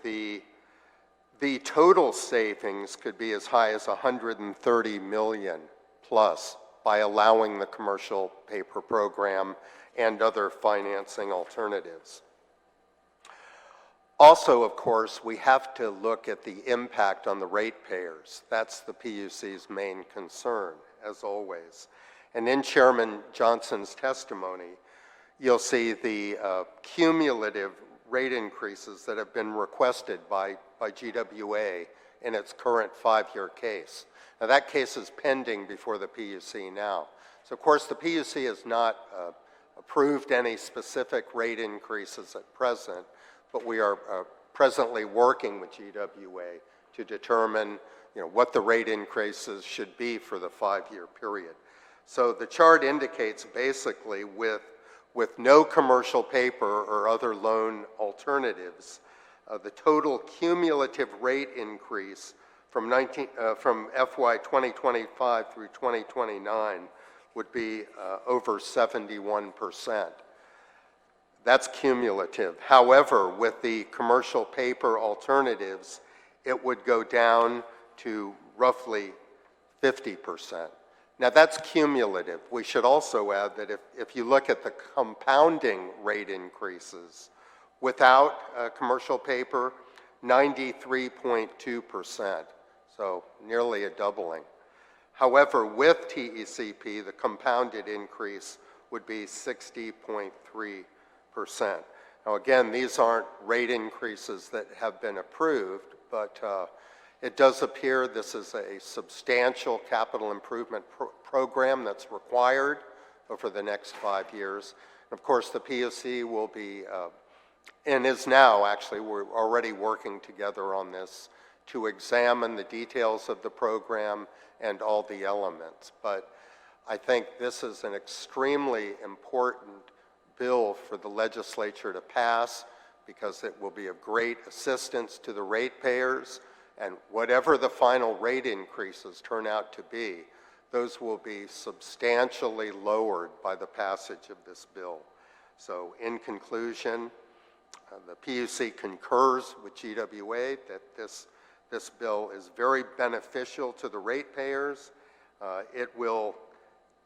the total savings could be as high as $130 million plus by allowing the commercial paper program and other financing alternatives. Also, of course, we have to look at the impact on the ratepayers. That's the PUC's main concern, as always. And in Chairman Johnson's testimony, you'll see the cumulative rate increases that have been requested by GWA in its current 5-year case. Now, that case is pending before the PUC now. So, of course, the PUC has not approved any specific rate increases at present, but we are presently working with GWA to determine what the rate increases should be for the 5-year period. So the chart indicates basically with no commercial paper or other loan alternatives, the total cumulative rate increase from FY 2025 through 2029 would be over 71%. That's cumulative. However, with the commercial paper alternatives, it would go down to roughly 50%. Now, that's cumulative. We should also add that if you look at the compounding rate increases without commercial paper, 93.2%, so nearly a doubling. However, with TECP, the compounded increase would be 60.3%. Now, again, these aren't rate increases that have been approved, but it does appear this is a substantial capital improvement program that's required over the next 5 years. And of course, the PUC will be, and is now actually, we're already working together on this to examine the details of the program and all the elements. But I think this is an extremely important bill for the legislature to pass because it will be of great assistance to the ratepayers, and whatever the final rate increases turn out to be, those will be substantially lowered by the passage of this bill. So in conclusion, the PUC concurs with GWA that this bill is very beneficial to the ratepayers. It will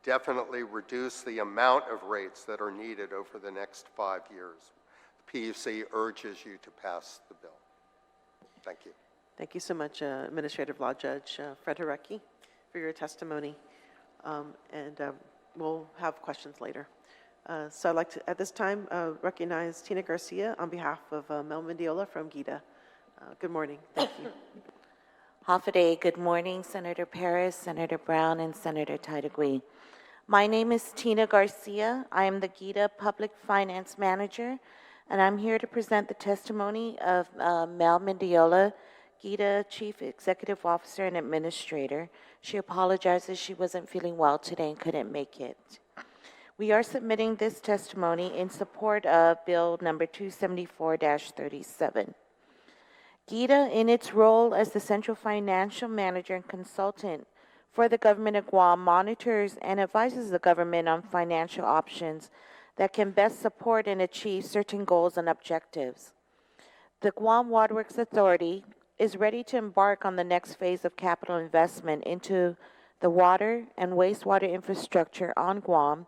definitely reduce the amount of rates that are needed over the next 5 years. The PUC urges you to pass the bill. Thank you. Thank you so much, Administrative Law Judge Fred Harecki, for your testimony. We'll have questions later. So I'd like to, at this time, recognize Tina Garcia on behalf of Mel Mendiola from GITA. Good morning. Thank you. Hafaday, good morning, Senator Perez, Senator Brown, and Senator Taitagui. My name is Tina Garcia. I am the GITA Public Finance Manager, and I'm here to present the testimony of Mel Mendiola, GITA Chief Executive Officer and Administrator. She apologizes she wasn't feeling well today and couldn't make it. We are submitting this testimony in support of Bill number 274-37. GITA, in its role as the Central Financial Manager and Consultant for the Government of Guam, monitors and advises the government on financial options that can best support and achieve certain goals and objectives. The Guam WATERWORKS Authority is ready to embark on the next phase of capital investment into the water and wastewater infrastructure on Guam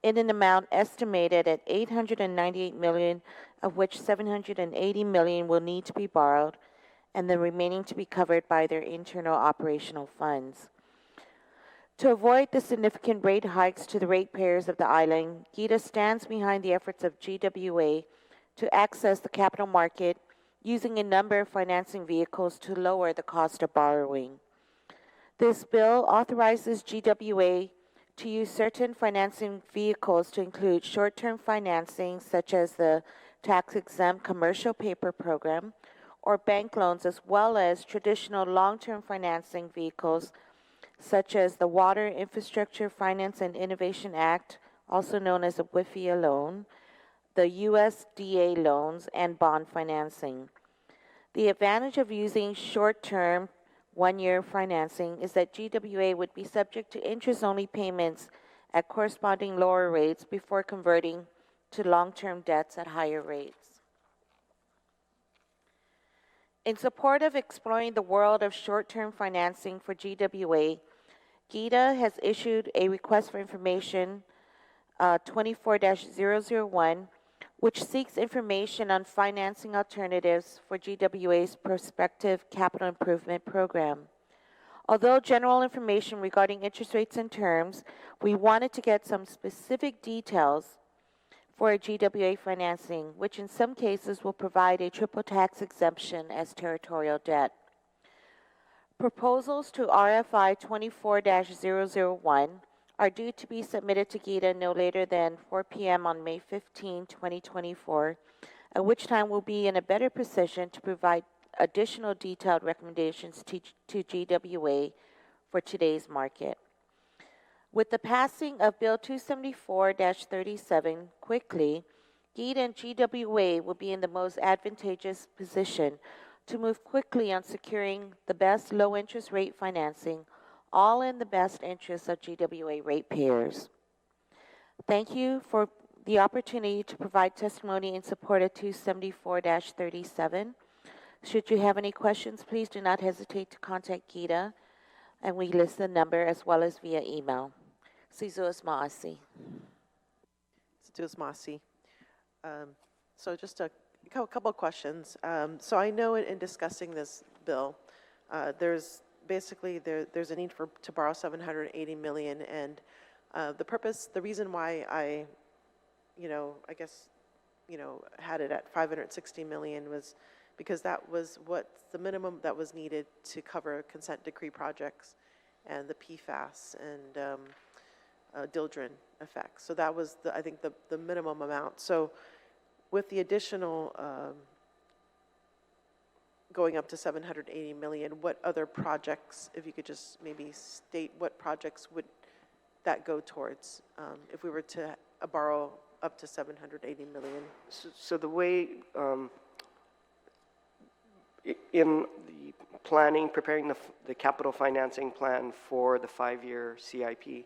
in an amount estimated at $898 million, of which $780 million will need to be borrowed, and the remaining to be covered by their internal operational funds. To avoid the significant rate hikes to the ratepayers of the island, GITA stands behind the efforts of GWA to access the capital market using a number of financing vehicles to lower the cost of borrowing. This bill authorizes GWA to use certain financing vehicles to include short-term financing, such as the tax-exempt commercial paper program, or bank loans, as well as traditional long-term financing vehicles, such as the Water Infrastructure Finance and Innovation Act, also known as a WIFIA loan, the USDA loans, and bond financing. The advantage of using short-term, one-year financing is that GWA would be subject to interest-only payments at corresponding lower rates before converting to long-term debts at higher rates. In support of exploring the world of short-term financing for GWA, GITA has issued a request for information 24-001, which seeks information on financing alternatives for GWA's prospective capital improvement program. Although general information regarding interest rates and terms, we wanted to get some specific details for GWA financing, which in some cases will provide a triple tax exemption as territorial debt. Proposals to RFI 24-001 are due to be submitted to GITA no later than 4 p.m. on May 15, 2024, at which time we'll be in a better position to provide additional detailed recommendations to GWA for today's market. With the passing of Bill 274-37 quickly, GITA and GWA will be in the most advantageous position to move quickly on securing the best low-interest rate financing, all in the best interests of GWA ratepayers. Thank you for the opportunity to provide testimony in support of 274-37. Should you have any questions, please do not hesitate to contact GITA. And we list the number as well as via email. Sizus Maasi. Stu Masi. So just a couple of questions. So I know in discussing this bill, there's basically there's a need to borrow 780 million, and the reason why I guess had it at 560 million was because that was what's the minimum that was needed to cover consent decree projects and the PFAS and Dildren effects. So that was I think the minimum amount. So with the additional going up to 780 million, what other projects, if you could just maybe state what projects would that go towards if we were to borrow up to 780 million? So the way, in the planning, preparing the capital financing plan for the 5-year CIP,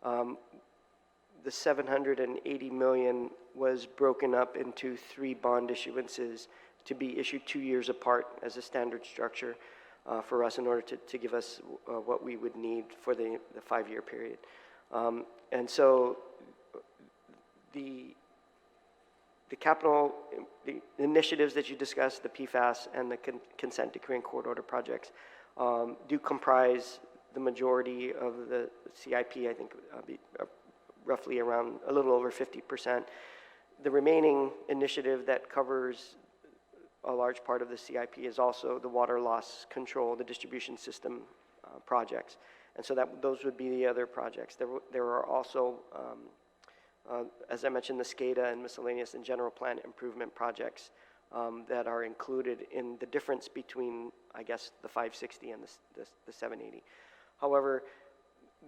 the 780 million was broken up into 3 bond issuances to be issued 2 years apart as a standard structure for us in order to give us what we would need for the 5-year period. And so the capital, the initiatives that you discussed, the PFAS and the consent decree and court order projects, do comprise the majority of the CIP, I think roughly around a little over 50%. The remaining initiative that covers a large part of the CIP is also the water loss control, the distribution system projects. And so those would be the other projects. There are also, as I mentioned, the SCADA and miscellaneous and general plan improvement projects that are included in the difference between, I guess, the 560 and the 780. However,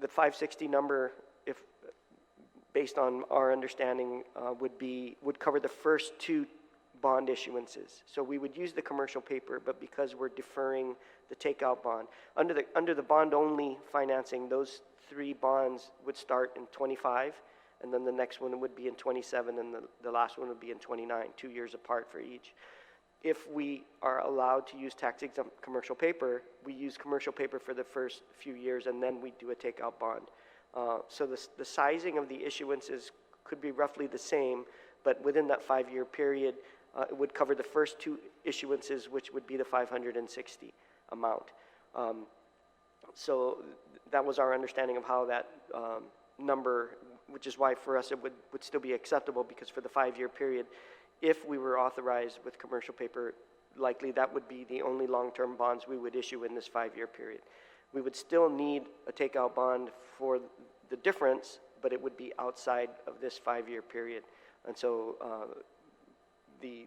the 560 number, if based on our understanding, would cover the first 2 bond issuances. So we would use the commercial paper, but because we're deferring the takeout bond, under the bond-only financing, those 3 bonds would start in 25, and then the next one would be in 27, and the last one would be in 29, 2 years apart for each. If we are allowed to use tax-exempt commercial paper, we use commercial paper for the first few years, and then we do a takeout bond. So the sizing of the issuances could be roughly the same, but within that 5-year period, it would cover the first 2 issuances, which would be the 560 amount. So that was our understanding of how that number, which is why for us it would still be acceptable, because for the 5-year period, if we were authorized with commercial paper, likely that would be the only long-term bonds we would issue in this 5-year period. We would still need a takeout bond for the difference, but it would be outside of this 5-year period. And so the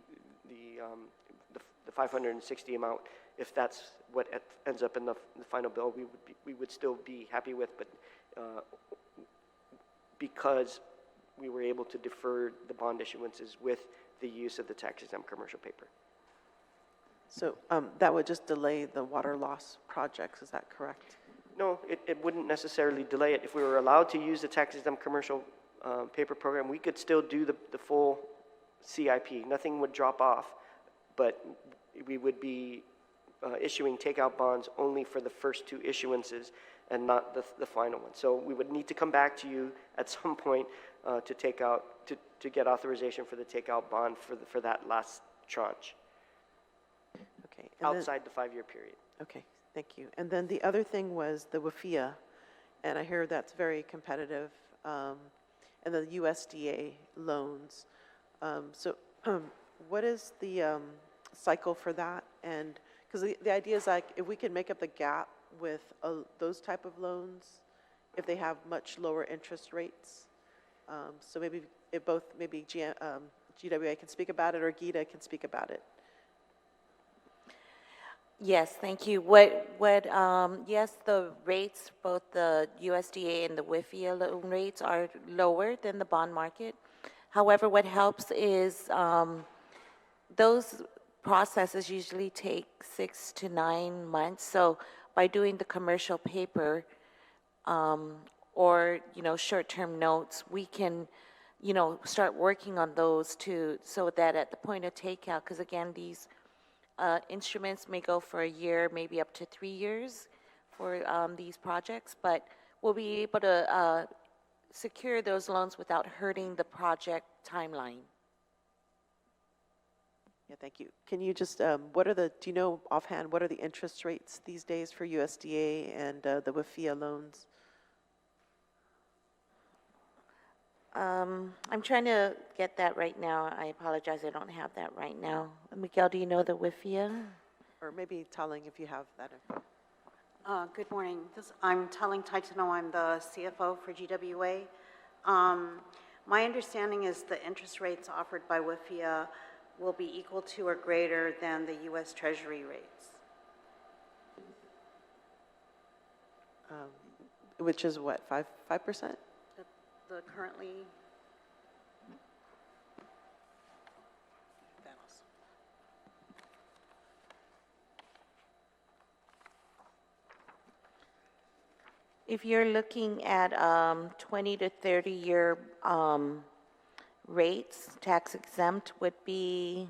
560 amount, if that's what ends up in the final bill, we would still be happy with, but because we were able to defer the bond issuances with the use of the tax-exempt commercial paper. So that would just delay the water loss projects, is that correct? No, it wouldn't necessarily delay it. If we were allowed to use the tax-exempt commercial paper program, we could still do the full CIP. Nothing would drop off, but we would be issuing takeout bonds only for the first 2 issuances and not the final one. So we would need to come back to you at some point to get authorization for the takeout bond for that last tranche. Okay. Outside the 5-year period. Okay, thank you. And then the other thing was the WIFIA, and I hear that's very competitive, and the USDA loans. So what is the cycle for that? And because the idea is, like, if we can make up the gap with those type of loans, if they have much lower interest rates, so maybe GWA can speak about it, or Gita can speak about it. Yes, thank you. Yes, the rates, both the USDA and the WIFIA loan rates are lower than the bond market. However, what helps is those processes usually take 6 to 9 months. So by doing the commercial paper or short-term notes, we can start working on those too, so that at the point of takeout, because again, these instruments may go for a year, maybe up to 3 years for these projects, but we'll be able to secure those loans without hurting the project timeline. Yeah, thank you. Can you just, do you know offhand, what are the interest rates these days for USDA and the WIFIA loans? I'm trying to get that right now. I apologize, I don't have that right now. Miguel, do you know the WIFIA? Or maybe telling if you have that info. Good morning. I'm Telling Titano. I'm the CFO for GWA. My understanding is the interest rates offered by WIFIA will be equal to or greater than the U.S. Treasury rates. Which is what, 5%? The currently, If you're looking at 20 to 30-year rates, tax exempt would be,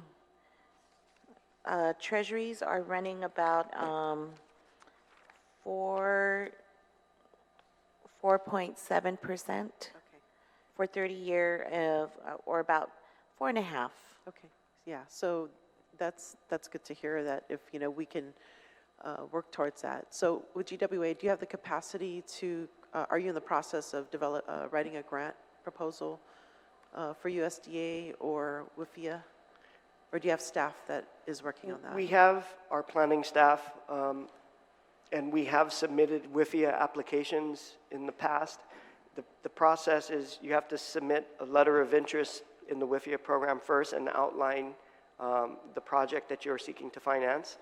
treasuries are running about 4.7% Okay, for 30-year, or about 4.5. okay. Yeah, so that's good to hear that if, we can work towards that. So with GWA, do you have the capacity to, are you in the process of writing a grant proposal for USDA or WIFIA? Or do you have staff that is working on that? We have our planning staff, and we have submitted WIFIA applications in the past. The process is you have to submit a letter of interest in the WIFIA program first and outline the project that you're seeking to finance.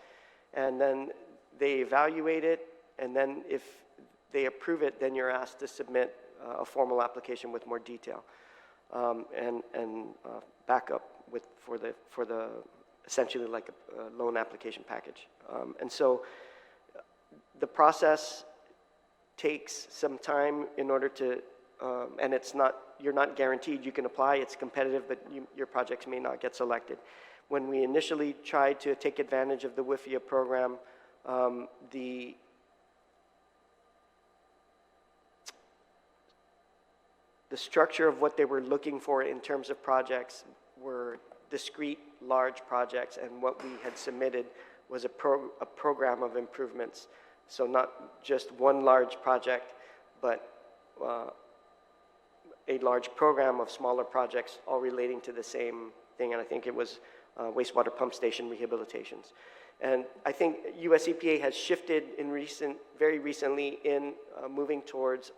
And then they evaluate it, and then if they approve it, then you're asked to submit a formal application with more detail and backup for the essentially like a loan application package. And so the process takes some time in order to, and you're not guaranteed you can apply. It's competitive, but your projects may not get selected. When we initially tried to take advantage of the WIFIA program, the structure of what they were looking for in terms of projects were discrete, large projects, and what we had submitted was a program of improvements. So not just one large project, but a large program of smaller projects all relating to the same thing, and I think it was wastewater pump station rehabilitations. And I think US EPA has shifted very recently in moving towards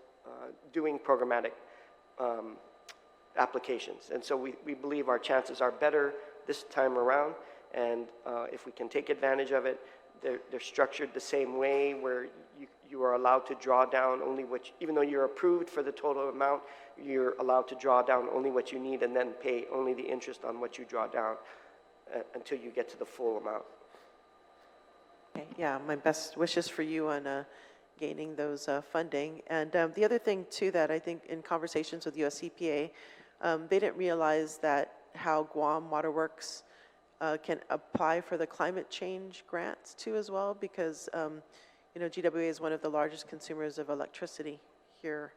doing programmatic applications. And so we believe our chances are better this time around, and if we can take advantage of it, they're structured the same way where you are allowed to draw down only even though you're approved for the total amount, you're allowed to draw down only what you need and then pay only the interest on what you draw down until you get to the full amount. Okay, yeah, my best wishes for you on gaining those funding. And the other thing, too, that I think in conversations with US EPA, they didn't realize that how Guam WaterWorks can apply for the climate change grants, too, as well, because, GWA is one of the largest consumers of electricity here,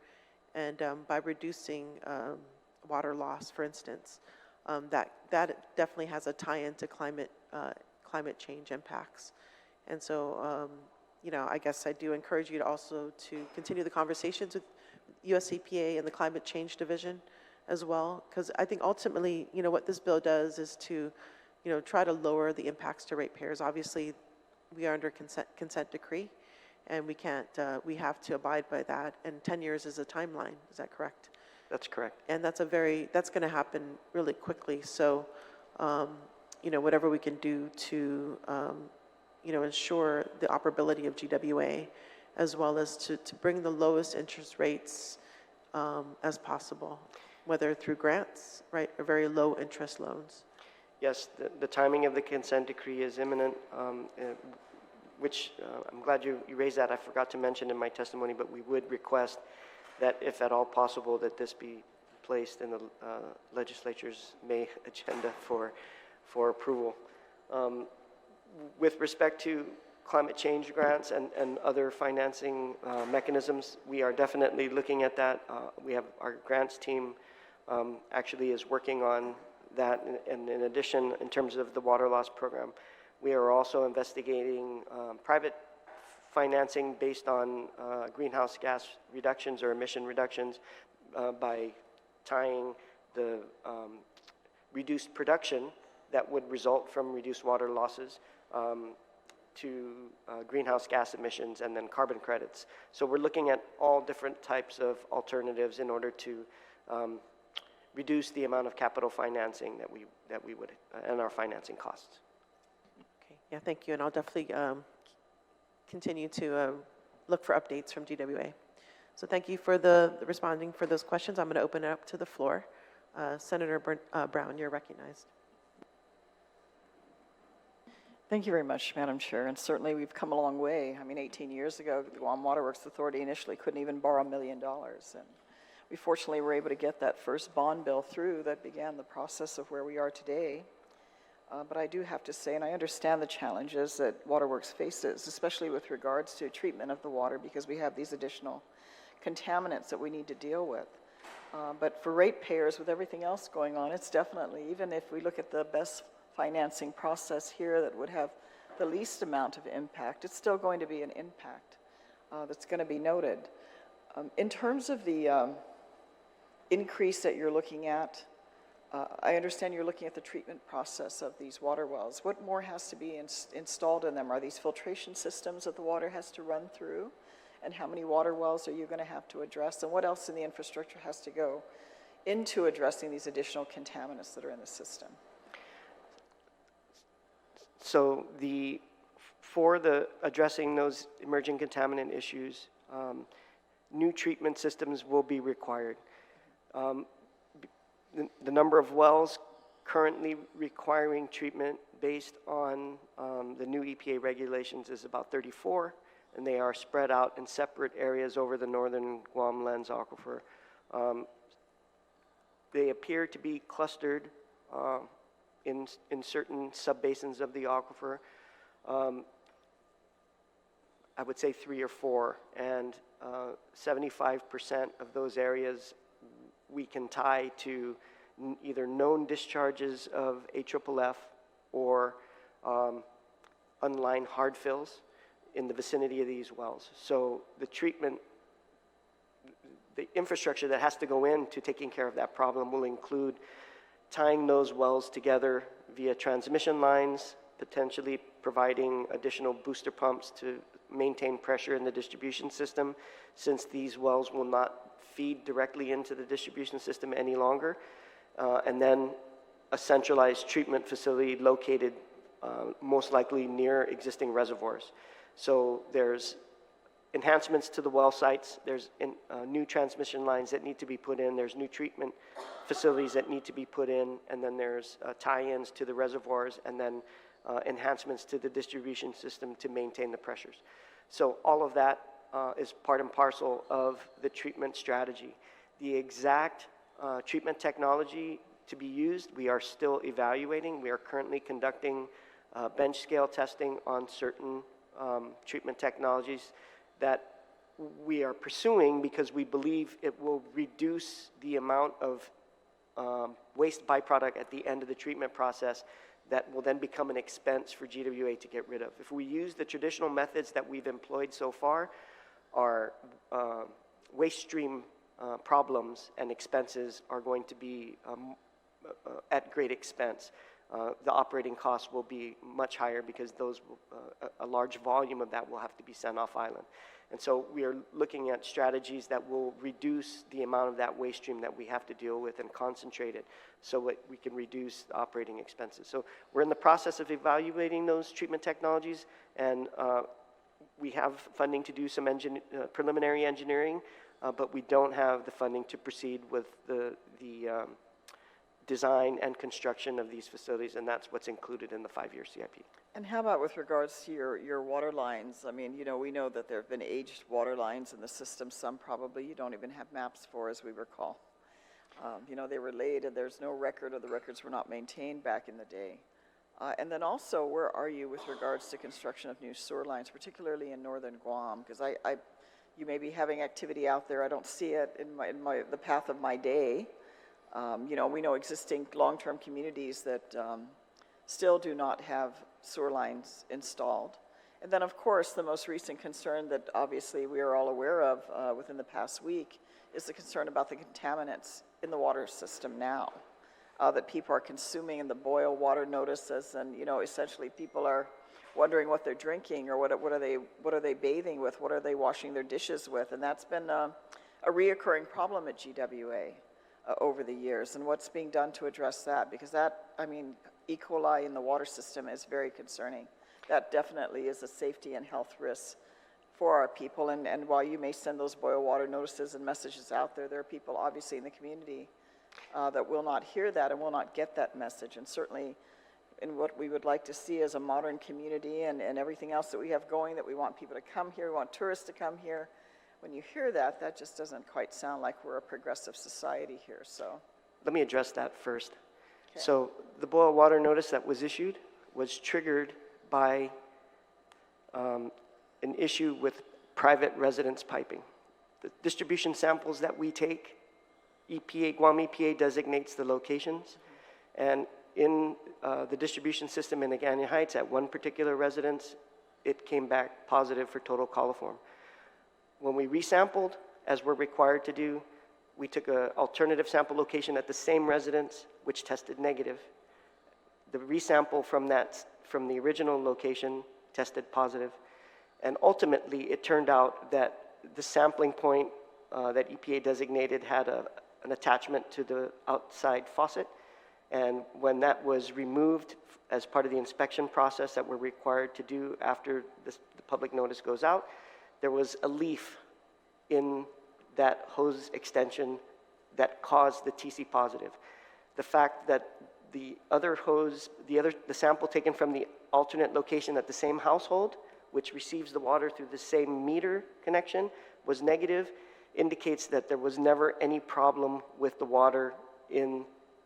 and by reducing water loss, for instance, that definitely has a tie-in to climate change impacts. And so, I guess I do encourage you to also to continue the conversations with US EPA and the Climate Change Division as well, because I think ultimately, what this bill does is to, try to lower the impacts to ratepayers. Obviously, we are under consent decree, and we can't, we have to abide by that, and 10 years is a timeline. Is that correct? That's correct. And that's going to happen really quickly. So, whatever we can do to, ensure the operability of GWA, as well as to bring the lowest interest rates as possible, whether through grants, right, or very low interest loans. Yes, the timing of the consent decree is imminent, which I'm glad you raised that. I forgot to mention in my testimony, but we would request that if at all possible that this be placed in the legislature's May agenda for approval. With respect to climate change grants and other financing mechanisms. We are definitely looking at that. We have our grants team actually is working on that. And in addition, in terms of the water loss program, we are also investigating private financing based on greenhouse gas reductions or emission reductions by tying the reduced production that would result from reduced water losses to greenhouse gas emissions and then carbon credits. So we're looking at all different types of alternatives in order to reduce the amount of capital financing that we would and our financing costs. Okay, yeah, thank you, and I'll definitely continue to look for updates from GWA. So thank you for the responding for those questions. I'm going to open it up to the floor. Senator Brown, you're recognized. Thank you very much, Madam Chair, and certainly we've come a long way. I mean, 18 years ago, the Guam Waterworks Authority initially couldn't even borrow $1 million, and we fortunately were able to get that first bond bill through that began the process of where we are today. But I do have to say, and I understand the challenges that Waterworks faces, especially with regards to treatment of the water, because we have these additional contaminants that we need to deal with. But for ratepayers, with everything else going on, it's definitely, even if we look at the best financing process here that would have the least amount of impact, it's still going to be an impact that's going to be noted. In terms of the increase that you're looking at, I understand you're looking at the treatment process of these water wells. What more has to be installed in them? Are these filtration systems that the water has to run through? And how many water wells are you going to have to address? And what else in the infrastructure has to go into addressing these additional contaminants that are in the system? So for addressing those emerging contaminant issues, new treatment systems will be required. The number of wells currently requiring treatment based on the new EPA regulations is about 34, and they are spread out in separate areas over the northern Guam Lens Aquifer. They appear to be clustered in certain subbasins of the aquifer. I would say 3 or 4, and 75% of those areas we can tie to either known discharges of AFFF or unlined hard fills in the vicinity of these wells. So the treatment, the infrastructure that has to go into taking care of that problem will include tying those wells together via transmission lines, potentially providing additional booster pumps to maintain pressure in the distribution system, since these wells will not feed directly into the distribution system any longer, and then a centralized treatment facility located most likely near existing reservoirs. So there's enhancements to the well sites, there's new transmission lines that need to be put in, there's new treatment facilities that need to be put in, and then there's tie-ins to the reservoirs, and then enhancements to the distribution system to maintain the pressures. So all of that is part and parcel of the treatment strategy. The exact treatment technology to be used, we are still evaluating. We are currently conducting bench scale testing on certain treatment technologies that we are pursuing because we believe it will reduce the amount of waste byproduct at the end of the treatment process that will then become an expense for GWA to get rid of. If we use the traditional methods that we've employed so far, our waste stream problems and expenses are going to be at great expense. The operating costs will be much higher because those a large volume of that will have to be sent off island. And so we are looking at strategies that will reduce the amount of that waste stream that we have to deal with and concentrate it so that we can reduce the operating expenses. So we're in the process of evaluating those treatment technologies, and we have funding to do some preliminary engineering, but we don't have the funding to proceed with the design and construction of these facilities, and that's what's included in the 5-year CIP. And how about with regards to your water lines? I mean, you know, we know that there have been aged water lines in the system. Some probably you don't even have maps for, as we recall. You know, they were laid and there's no record, or the records were not maintained back in the day. And then also, where are you with regards to construction of new sewer lines, particularly in northern Guam? Because you may be having activity out there. I don't see it in the path of my day. You know, we know existing long-term communities that still do not have sewer lines installed. And then, of course, the most recent concern that obviously we are all aware of within the past week is the concern about the contaminants in the water system now. That people are consuming in the boil water notices, and you know, essentially people are wondering what they're drinking, or what are they bathing with, what are they washing their dishes with, and that's been a reoccurring problem at GWA over the years. And what's being done to address that? Because that, I mean, E. coli in the water system is very concerning. That definitely is a safety and health risk for our people. And while you may send those boil water notices and messages out there, there are people obviously in the community that will not hear that and will not get that message. And certainly in what we would like to see as a modern community and everything else that we have going, that we want people to come here, we want tourists to come here. When you hear that, that just doesn't quite sound like we're a progressive society here, so. Let me address that first. Okay. So the boil water notice that was issued was triggered by an issue with private residence piping. The distribution samples that we take, Guam EPA designates the locations, and in the distribution system in Agana Heights, at one particular residence, it came back positive for total coliform. When we resampled, as we're required to do, we took an alternative sample location at the same residence, which tested negative. The resample from the original location tested positive, and ultimately it turned out that the sampling point that EPA designated had an attachment to the outside faucet, and when that was removed as part of the inspection process that we're required to do after the public notice goes out, there was a leaf in that hose extension that caused the TC positive. The fact that the other hose, the sample taken from the alternate location at the same household, which receives the water through the same meter connection, was negative, indicates that there was never any problem with the water in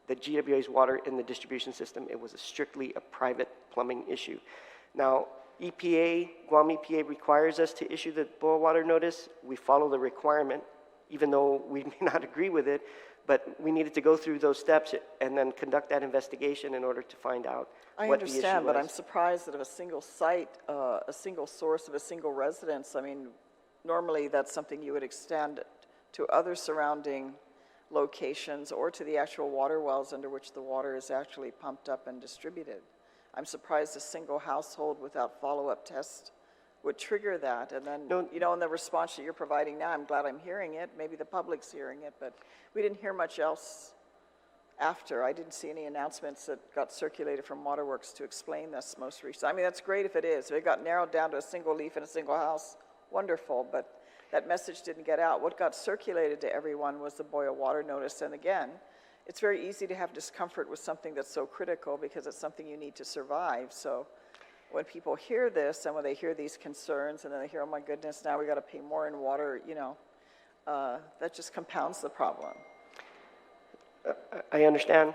the GWA's water in the distribution system. It was strictly a private plumbing issue. Now, Guam EPA requires us to issue the boil water notice. We follow the requirement, even though we may not agree with it, but we needed to go through those steps and then conduct that investigation in order to find out what the issue was. I understand, but I'm surprised that of a single site, a single source of a single residence, I mean, normally that's something you would extend to other surrounding locations or to the actual water wells under which the water is actually pumped up and distributed. I'm surprised a single household without follow-up tests would trigger that. And then, you know, in the response that you're providing now, I'm glad I'm hearing it. Maybe the public's hearing it, but we didn't hear much else after. I didn't see any announcements that got circulated from WaterWorks to explain this most recently. I mean, that's great if it is. If it got narrowed down to a single leaf in a single house, wonderful, but that message didn't get out. What got circulated to everyone was the boil water notice. And again, it's very easy to have discomfort with something that's so critical because it's something you need to survive. So when people hear this and when they hear these concerns and then they hear, oh my goodness, now we got to pay more in water, you know, that just compounds the problem. I understand.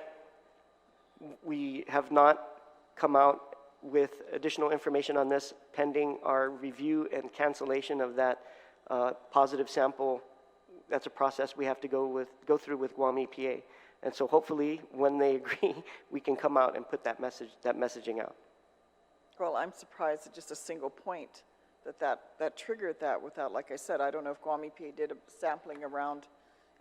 We have not come out with additional information on this pending our review and cancellation of that positive sample. That's a process we have to go through with Guam EPA. And so hopefully when they agree, we can come out and put that messaging out. Well, I'm surprised at just a single point that triggered that without, like I said, I don't know if Guam EPA did a sampling around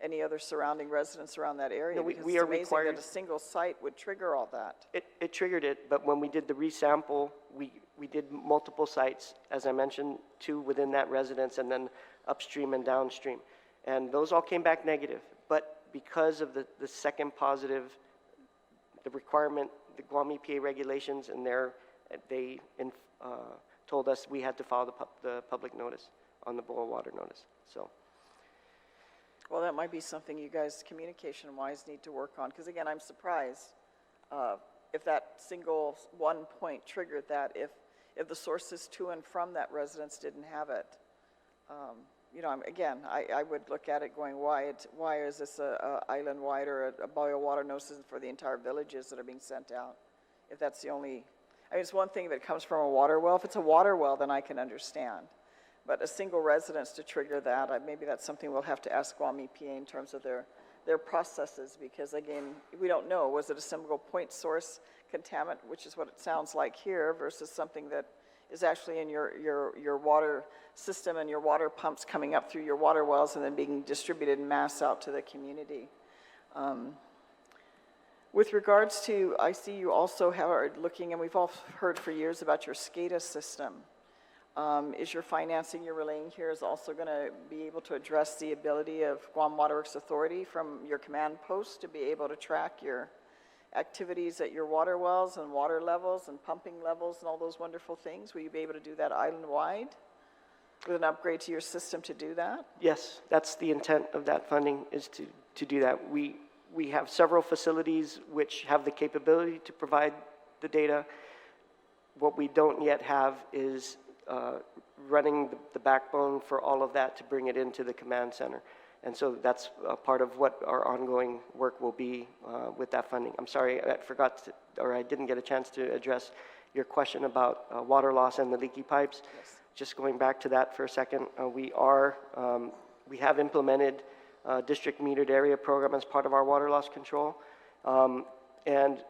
any other surrounding residents around that area. No, because we it's are amazing required. that a single site would trigger all that. It triggered it, but when we did the resample, we did multiple sites, as I mentioned, 2 within that residence and then upstream and downstream. And those all came back negative. But because of the second positive, the requirement, the Guam EPA regulations, and they told us we had to file the public notice on the boil water notice. So. Well, that might be something you guys, communication-wise, need to work on. Because again, I'm surprised if that single one point triggered that, if the sources to and from that residence didn't have it. You know, I would look at it going, why is this a island-wide or a boil water notice for the entire villages that are being sent out? if that's the only, I mean, it's one thing if it comes from a water well. If it's a water well, then I can understand. But a single residence to trigger that, maybe that's something we'll have to ask Guam EPA in terms of their processes, because again, we don't know, was it a single point source contaminant, which is what it sounds like here, versus something that is actually in your water system and your water pumps coming up through your water wells and then being distributed in mass out to the community. With regards to, I see you also are looking, and we've all heard for years about your SCADA system. Is your financing you're relaying here is also going to be able to address the ability of Guam WaterWorks Authority from your command post to be able to track your activities at your water wells and water levels and pumping levels and all those wonderful things? Will you be able to do that island-wide with an upgrade to your system to do that? Yes, that's the intent of that funding, is to do that. We have several facilities which have the capability to provide the data. What we don't yet have is running the backbone for all of that to bring it into the command center. And so that's part of what our ongoing work will be with that funding. I'm sorry, I didn't get a chance to address your question about water loss and the leaky pipes. Yes. Just going back to that for a second, we have implemented district metered area program as part of our water loss control. And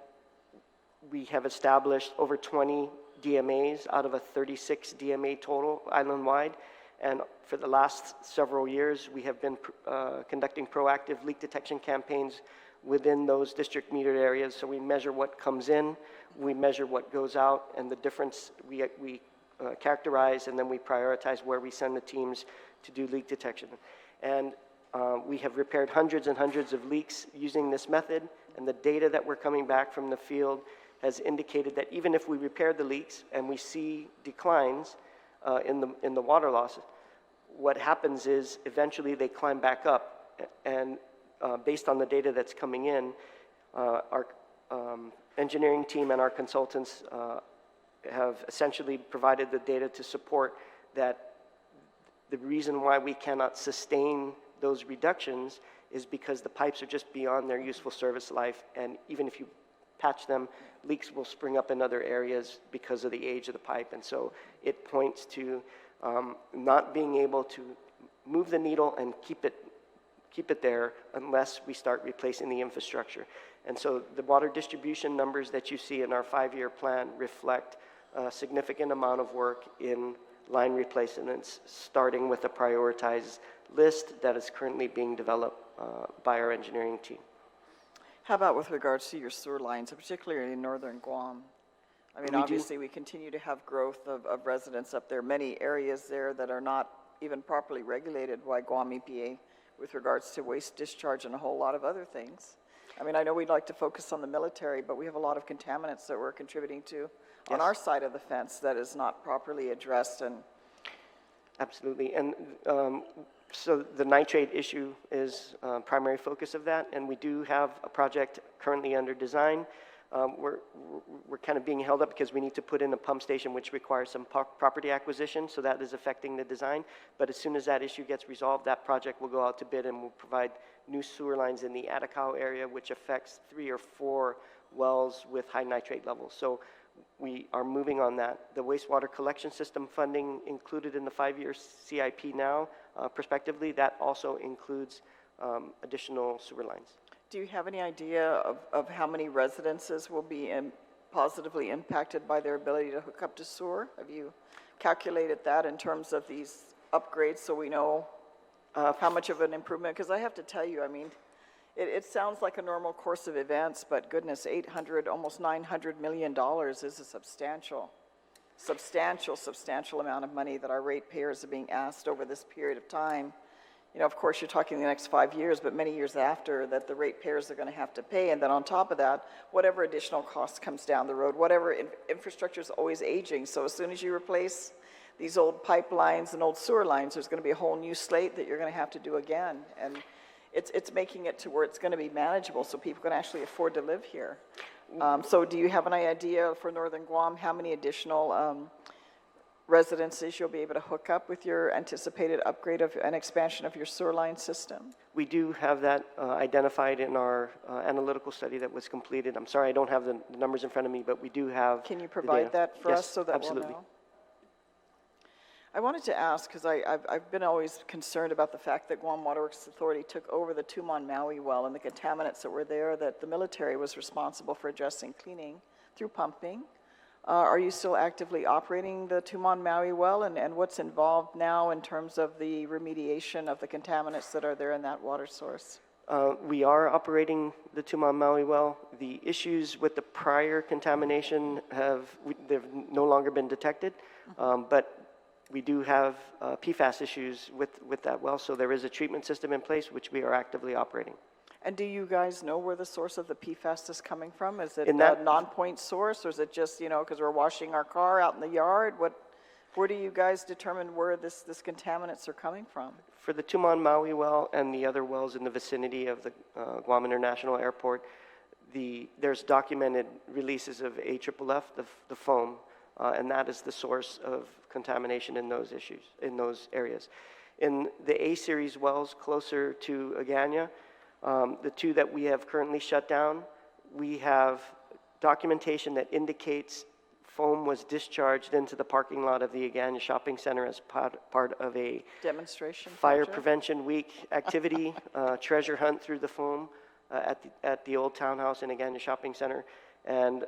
we have established over 20 DMAs out of a 36 DMA total island-wide. And for the last several years, we have been conducting proactive leak detection campaigns within those district metered areas. So we measure what comes in, we measure what goes out, and the difference we characterize, and then we prioritize where we send the teams to do leak detection. And we have repaired hundreds and hundreds of leaks using this method, and the data that we're coming back from the field has indicated that even if we repair the leaks and we see declines in the water loss, what happens is eventually they climb back up, and based on the data that's coming in, our engineering team and our consultants have essentially provided the data to support that the reason why we cannot sustain those reductions is because the pipes are just beyond their useful service life, and even if you patch them, leaks will spring up in other areas because of the age of the pipe. And so it points to not being able to move the needle and keep it there unless we start replacing the infrastructure. And so the water distribution numbers that you see in our 5-year plan reflect a significant amount of work in line replacements, starting with a prioritized list that is currently being developed by our engineering team. How about with regards to your sewer lines, particularly in northern Guam? I mean, obviously, we continue to have growth of residents up there, many areas there that are not even properly regulated by Guam EPA with regards to waste discharge and a whole lot of other things. I mean, I know we'd like to focus on the military, but we have a lot of contaminants that we're contributing to on our side of the fence that is not properly addressed. And absolutely. And so the nitrate issue is primary focus of that, and we do have a project currently under design. We're kind of being held up because we need to put in a pump station which requires some property acquisition, so that is affecting the design. But as soon as that issue gets resolved, that project will go out to bid and will provide new sewer lines in the Atacao area, which affects 3 or 4 wells with high nitrate levels. So we are moving on that. The wastewater collection system funding included in the 5-year CIP now, prospectively, that also includes additional sewer lines. do you have any idea of how many residences will be positively impacted by their ability to hook up to sewer? Have you calculated that in terms of these upgrades so we know how much of an improvement? Because I have to tell you, I mean, it sounds like a normal course of events, but goodness, almost $900 million is a substantial amount of money that our ratepayers are being asked over this period of time. You know, of course, you're talking the next 5 years, but many years after that the ratepayers are going to have to pay. And then on top of that, whatever additional cost comes down the road, whatever infrastructure is always aging. So as soon as you replace these old pipelines and old sewer lines, there's going to be a whole new slate that you're going to have to do again. And it's making it to where it's going to be manageable so people can actually afford to live here. So do you have an idea for Northern Guam how many additional residences, you'll be able to hook up with your anticipated upgrade of an expansion of your sewer line system? We do have that identified in our analytical study that was completed. I'm sorry, I don't have the numbers in front of me, but we do have. Can you the provide data. that for Yes, us so that absolutely. we'll know? I wanted to ask, because I've been always concerned about the fact that Guam Waterworks Authority took over the Tumon Maui well and the contaminants that were there, that the military was responsible for addressing cleaning through pumping. Are you still actively operating the Tumon Maui well, and what's involved now in terms of the remediation of the contaminants that are there in that water source? We are operating the Tumon Maui well. The issues with the prior contamination they've no longer been detected, but we do have PFAS issues with that well, so there is a treatment system in place which we are actively operating. And do you guys know where the source of the PFAS is coming from? Is it In a that- non-point source, or is it just, because we're washing our car out in the yard? Where do you guys determine where this contaminants are coming from? For the Tumon Maui well and the other wells in the vicinity of the Guam International Airport, there's documented releases of AFFF, the foam, and that is the source of contamination in those areas. In the A-series wells closer to Agana, the two that we have currently shut down, we have documentation that indicates foam was discharged into the parking lot of the Agana Shopping Center as part of a Demonstration Fire project? Prevention Week activity, treasure hunt through the foam at the old townhouse in Agana Shopping Center. And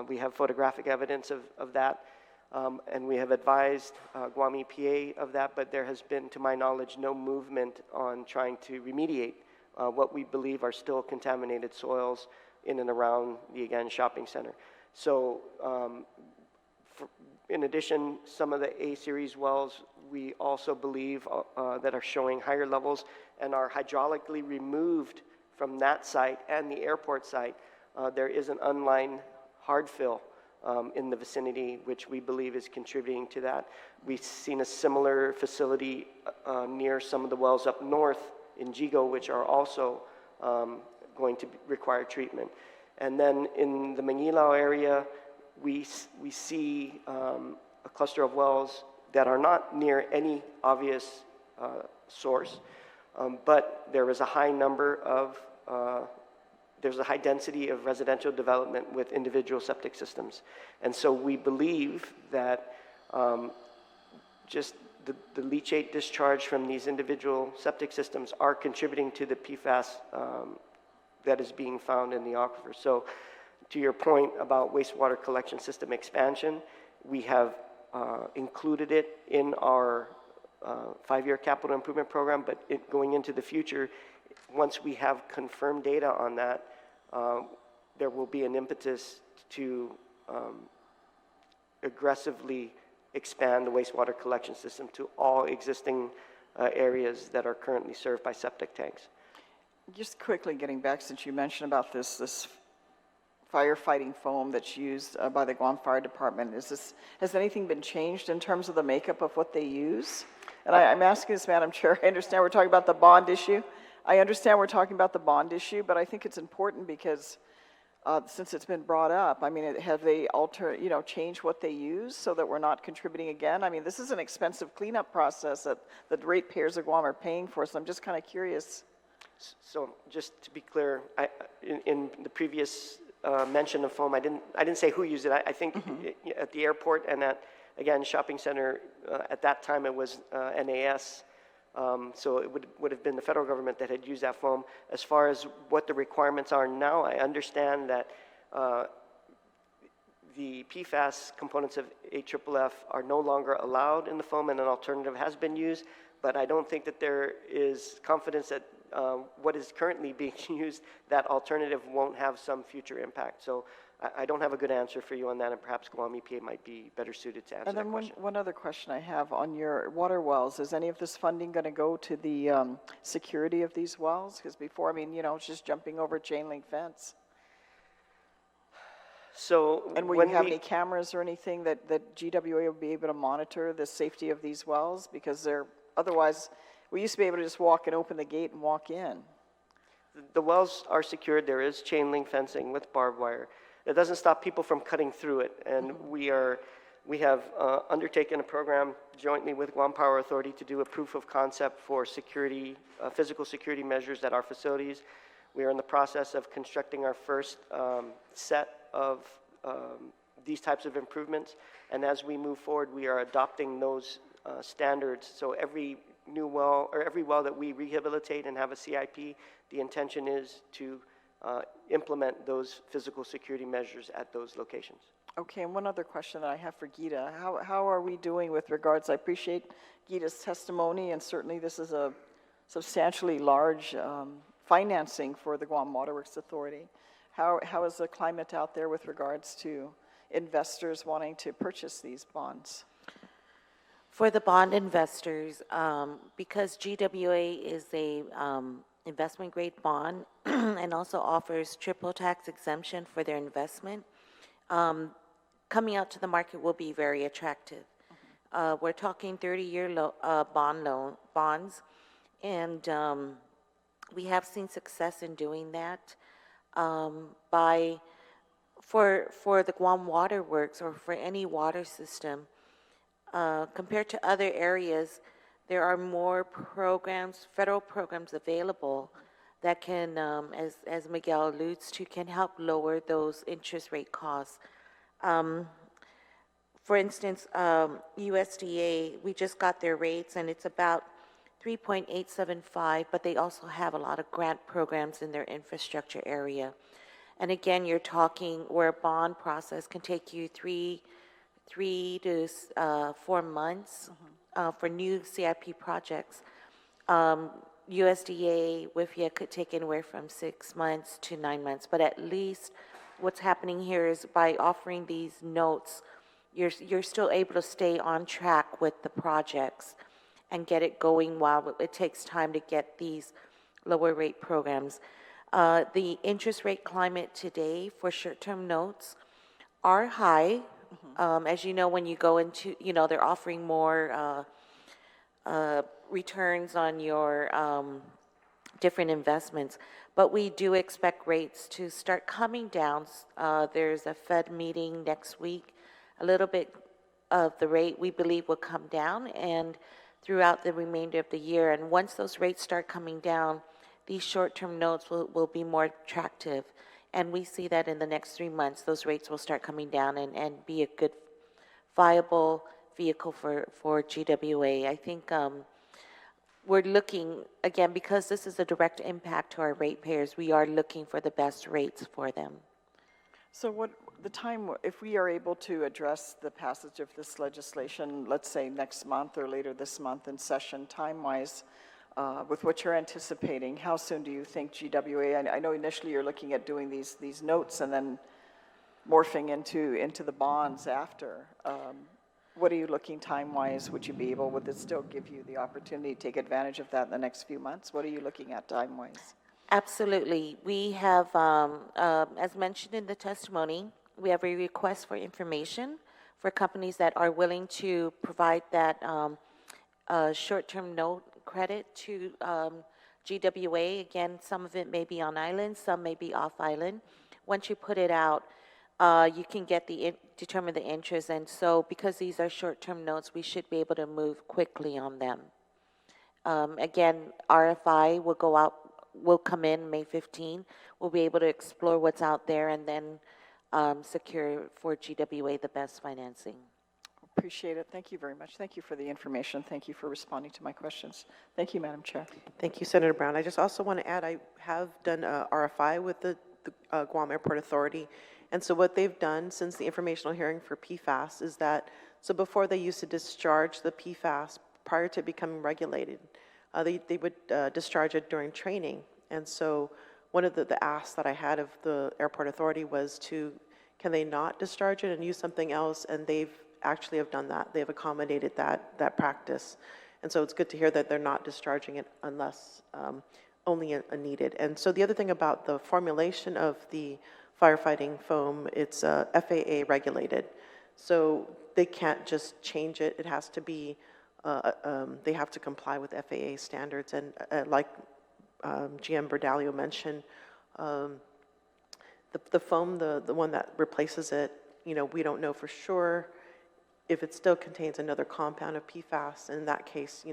we have photographic evidence of that. And we have advised Guam EPA of that, but there has been, to my knowledge, no movement on trying to remediate what we believe are still contaminated soils in and around the Agana Shopping Center. So in addition, some of the A-series wells we also believe that are showing higher levels and are hydraulically removed from that site and the airport site. There is an unlined hard fill in the vicinity, which we believe is contributing to that. We've seen a similar facility near some of the wells up north in Jigo, which are also going to require treatment. And then in the Mangilao area, we see a cluster of wells that are not near any obvious source, but there is a high number of there's a high density of residential development with individual septic systems. And so we believe that just the leachate discharge from these individual septic systems are contributing to the PFAS that is being found in the aquifer. So to your point about wastewater collection system expansion, we have included it in our 5-year capital improvement program, but going into the future, once we have confirmed data on that, there will be an impetus to aggressively expand the wastewater collection system to all existing areas that are currently served by septic tanks. Just quickly getting back, since you mentioned about this firefighting foam that's used by the Guam Fire Department, has anything been changed in terms of the makeup of what they use? And I'm asking this, Madam Chair, I understand we're talking about the bond issue. I understand we're talking about the bond issue, but I think it's important because since it's been brought up, I mean, have they changed what they use so that we're not contributing again? I mean, this is an expensive cleanup process that the ratepayers of Guam are paying for, so I'm just kind of curious. So just to be clear, in the previous mention of foam, I didn't say who used it. I think at the airport and again, shopping center, at that time it was NAS. So it would have been the federal government that had used that foam. As far as what the requirements are now, I understand that the PFAS components of AFFF are no longer allowed in the foam, and an alternative has been used, but I don't think that there is confidence that what is currently being used, that alternative won't have some future impact. So I don't have a good answer for you on that, and perhaps Guam EPA might be better suited to answer And that then question. one other question I have on your water wells, is any of this funding going to go to the security of these wells? Because before, I mean, it's just jumping over a chain link fence. So And will you have any cameras or anything that GWA will be able to monitor the safety of these wells? Because otherwise, we used to be able to just walk and open the gate and walk in. The wells are secured. There is chain link fencing with barbed wire. That doesn't stop people from cutting through it, and we are We have undertaken a program jointly with Guam Power Authority to do a proof of concept for security, physical security measures at our facilities. We are in the process of constructing our first set of these types of improvements, and as we move forward, we are adopting those standards. So every new well, or every well that we rehabilitate and have a CIP, the intention is to implement those physical security measures at those locations. Okay, and one other question that I have for Gita. How are we doing with regards, I appreciate Gita's testimony, and certainly this is a substantially large financing for the Guam WaterWorks Authority. How is the climate out there with regards to investors wanting to purchase these bonds? For the bond investors, because GWA is a investment-grade bond and also offers triple tax exemption for their investment, coming out to the market will be very attractive. We're talking 30-year bonds, and we have seen success in doing that. For the Guam WaterWorks or for any water system, compared to other areas, there are more programs, federal programs available that can, as Miguel alludes to, can help lower those interest rate costs. For instance, USDA, we just got their rates, and it's about 3.875, but they also have a lot of grant programs in their infrastructure area. And again, you're talking where a bond process can take you three to 4 months for new CIP projects. USDA, WIFIA could take anywhere from 6 months to 9 months, but at least what's happening here is by offering these notes, you're still able to stay on track with the projects and get it going while it takes time to get these lower rate programs. The interest rate climate today for short-term notes are high. As you know, when you go into, they're offering more returns on your different investments, but we do expect rates to start coming down. There's a Fed meeting next week. A little bit of the rate we believe will come down and throughout the remainder of the year. And once those rates start coming down, these short-term notes will be more attractive. And we see that in the next 3 months, those rates will start coming down and be a good, viable vehicle for GWA. I think we're looking, again, because this is a direct impact to our ratepayers, we are looking for the best rates for them. So what the time, if we are able to address the passage of this legislation, let's say next month or later this month in session, time-wise, with what you're anticipating, how soon do you think GWA, I know initially you're looking at doing these notes and then morphing into the bonds after. What are you looking time-wise? Would it still give you the opportunity to take advantage of that in the next few months? What are you looking at time-wise? Absolutely. We have, as mentioned in the testimony, we have a request for information for companies that are willing to provide that short-term note credit to GWA. Again, some of it may be on island, some may be off island. Once you put it out, you can get determine the interest, and so because these are short-term notes, we should be able to move quickly on them. Again, RFI will go out, will come in May 15. We'll be able to explore what's out there and then secure for GWA the best financing. Appreciate it. Thank you very much. Thank you for the information. Thank you for responding to my questions. Thank you, Madam Chair. Thank you, Senator Brown. I just also want to add, I have done a RFI with the Guam Airport Authority. And so what they've done since the informational hearing for PFAS is that, so before they used to discharge the PFAS prior to becoming regulated, they would discharge it during training. And so one of the asks that I had of the Airport Authority was can they not discharge it and use something else? And they've actually have done that. They've accommodated that practice. And so it's good to hear that they're not discharging it unless only needed. And so the other thing about the formulation of the firefighting foam, it's FAA regulated. So they can't just change it. It has to be, they have to comply with FAA standards. And like GM Berdalio mentioned, the foam, the one that replaces it, we don't know for sure if it still contains another compound of PFAS, in that case,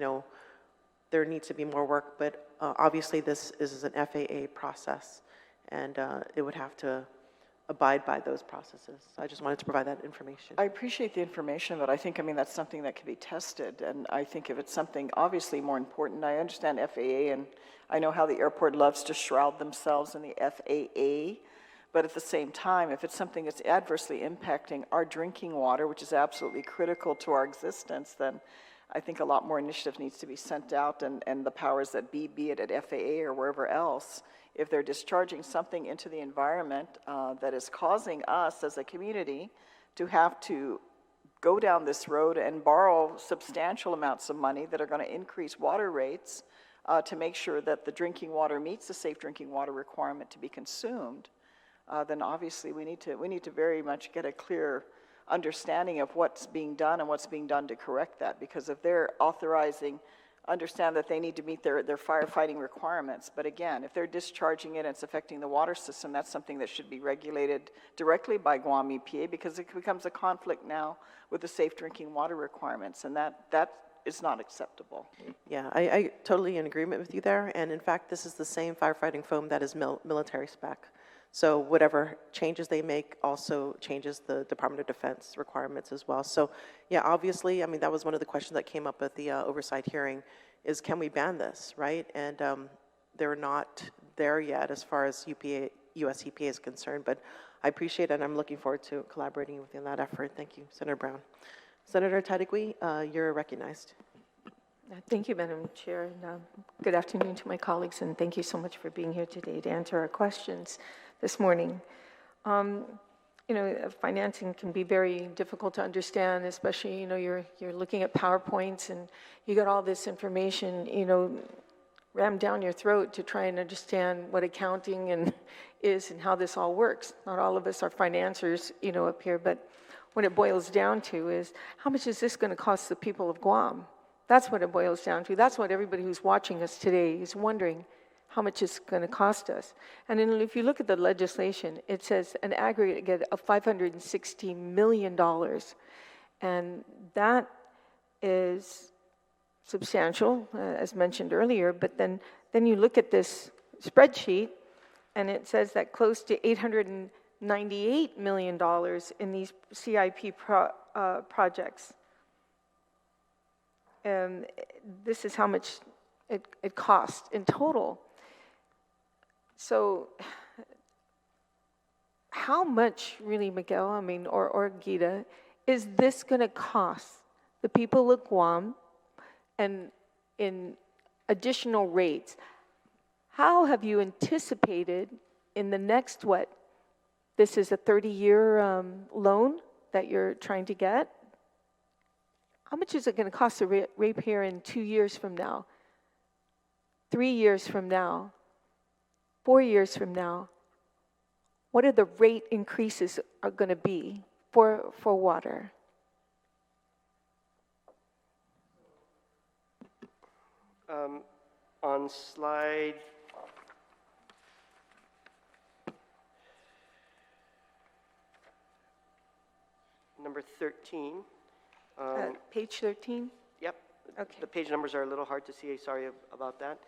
there needs to be more work, but obviously this is an FAA process, and it would have to abide by those processes. So I just wanted to provide that information. I appreciate the information, but I think, that's something that can be tested. And I think if it's something obviously more important, I understand FAA, and I know how the airport loves to shroud themselves in the FAA. But at the same time, if it's something that's adversely impacting our drinking water, which is absolutely critical to our existence, then I think a lot more initiative needs to be sent out, and the powers that be it at FAA or wherever else, if they're discharging something into the environment that is causing us as a community to have to go down this road and borrow substantial amounts of money that are going to increase water rates to make sure that the drinking water meets the safe drinking water requirement to be consumed, then obviously we need to very much get a clear understanding of what's being done and what's being done to correct that. Because if they're authorizing, understand that they need to meet their firefighting requirements. But again, if they're discharging it and it's affecting the water system, that's something that should be regulated directly by Guam EPA, because it becomes a conflict now with the safe drinking water requirements, and that is not acceptable. Yeah, I totally in agreement with you there. And in fact, this is the same firefighting foam that is military spec. So whatever changes they make also changes the Department of Defense requirements as well. So yeah, obviously, that was one of the questions that came up at the oversight hearing, is can we ban this, right? And they're not there yet as far as US EPA is concerned, but I appreciate it, and I'm looking forward to collaborating with you in that effort. Thank you, Senator Brown. Senator Tadegui, you're recognized. Thank you, Madam Chair. And, good afternoon to my colleagues, and thank you so much for being here today to answer our questions this morning. Financing can be very difficult to understand, especially, you're looking at PowerPoints and you got all this information, rammed down your throat to try and understand what accounting is and how this all works. Not all of us are financiers, up here, but what it boils down to is, how much is this going to cost the people of Guam? That's what it boils down to. That's what everybody who's watching us today is wondering, how much it's going to cost us. And then if you look at the legislation, it says an aggregate of $560 million. And that is substantial, as mentioned earlier, but then you look at this spreadsheet, and it says that close to $898 million in these CIP projects. And this is how much it costs in total. So how much really, Miguel, or Gita, is this going to cost the people of Guam and in additional rates? How have you anticipated in the next, this is a 30-year loan that you're trying to get? How much is it going to cost the ratepayer in 2 years from now, 3 years from now, 4 years from now? What are the rate increases are going to be for water? On slide number 13. Page 13? Yep. Okay. The page numbers are a little hard to see. Sorry about that.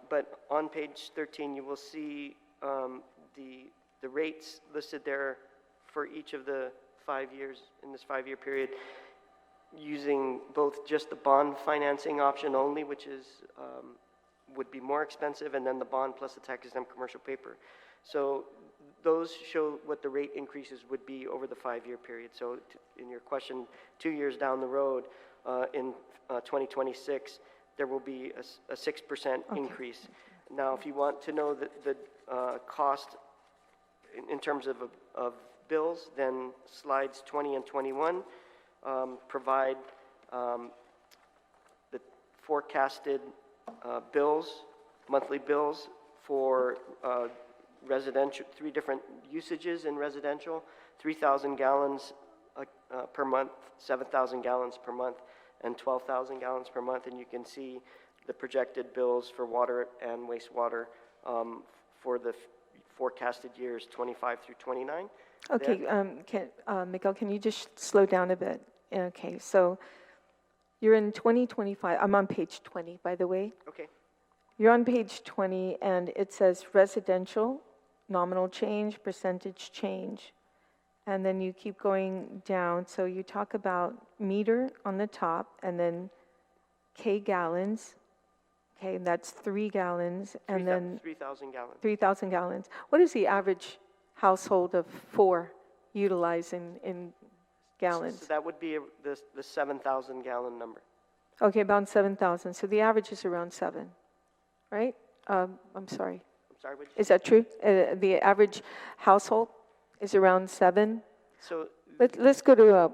But on page 13, you will see the rates listed there for each of the 5 years in this 5-year period, using both just the bond financing option only, which is would be more expensive, and then the bond plus the tax-exempt commercial paper. So those show what the rate increases would be over the 5-year period. So in your question, 2 years down the road, in 2026, there will be a 6% increase. Now, if you want to know the cost in terms of bills, then slides 20 and 21 provide the forecasted bills, monthly bills for residential, 3 different usages in residential, 3,000 gallons per month, 7,000 gallons per month, and 12,000 gallons per month. And you can see the projected bills for water and wastewater for the forecasted years 25 through 29. Okay, Miguel, can you just slow down a bit? Okay, so you're in 2025, I'm on page 20, by the way. Okay. You're on page 20, and it says residential, nominal change, percentage change. And then you keep going down, so you talk about meter on the top, and then K gallons. Okay, that's 3 gallons, and then 3,000 gallons. 3,000 gallons. What is the average household of 4 utilize in gallons? So that would be the 7,000 gallon number. Okay, about 7,000. So the average is around 7, right? I'm sorry. I'm sorry, would you? Is that true? The average household is around 7? So Let's go to,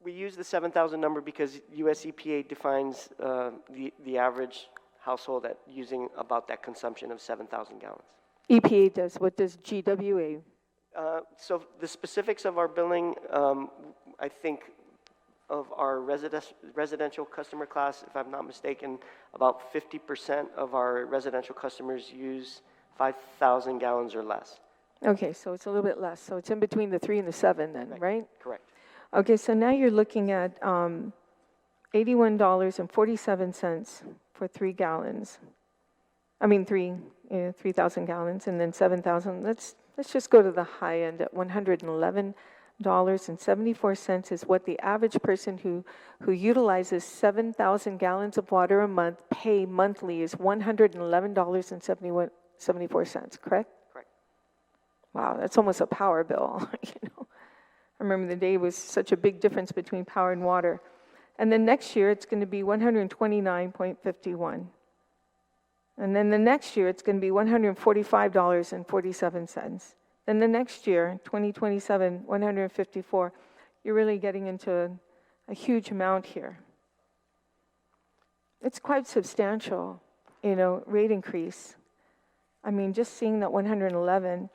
we use the 7,000 number because US EPA defines the average household at using about that consumption of 7,000 gallons. EPA does. What does GWA? So the specifics of our billing, I think of our residential customer class, if I'm not mistaken, about 50% of our residential customers use 5,000 gallons or less. Okay, so it's a little bit less. So it's in between the 3 and the 7 then, right? Correct. Okay, so now you're looking at $81.47 for 3 gallons. I mean 3,000 gallons, and then 7,000. Let's just go to the high end at $111.74 is what the average person who utilizes 7,000 gallons of water a month pay monthly is $111.74, correct? Correct. Wow, that's almost a power bill, you know. I remember the day was such a big difference between power and water. And then next year, it's going to be $129.51. And then the next year, it's going to be $145.47. Then the next year, 2027, $154. You're really getting into a huge amount here. It's quite substantial, you know, rate increase. I mean, just seeing that 111,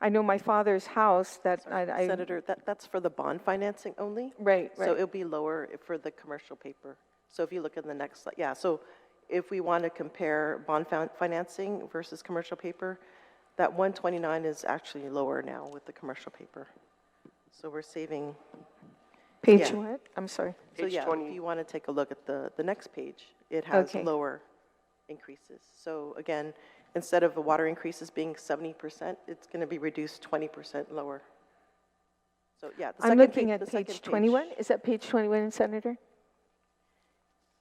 I know my father's house that I Senator, that's for the bond financing only? Right, So right. it'll be lower for the commercial paper. So if you look at the next slide, yeah, so if we want to compare bond financing versus commercial paper, that 129 is actually lower now with the commercial paper. So we're saving, Page yeah. what? I'm sorry. so Page yeah, 20. if you want to take a look at the next page, it has Okay. lower increases. So again, instead of the water increases being 70%, it's going to be reduced 20% lower. So yeah, the I'm second looking page, at the second page 21. Is that page 21, Senator?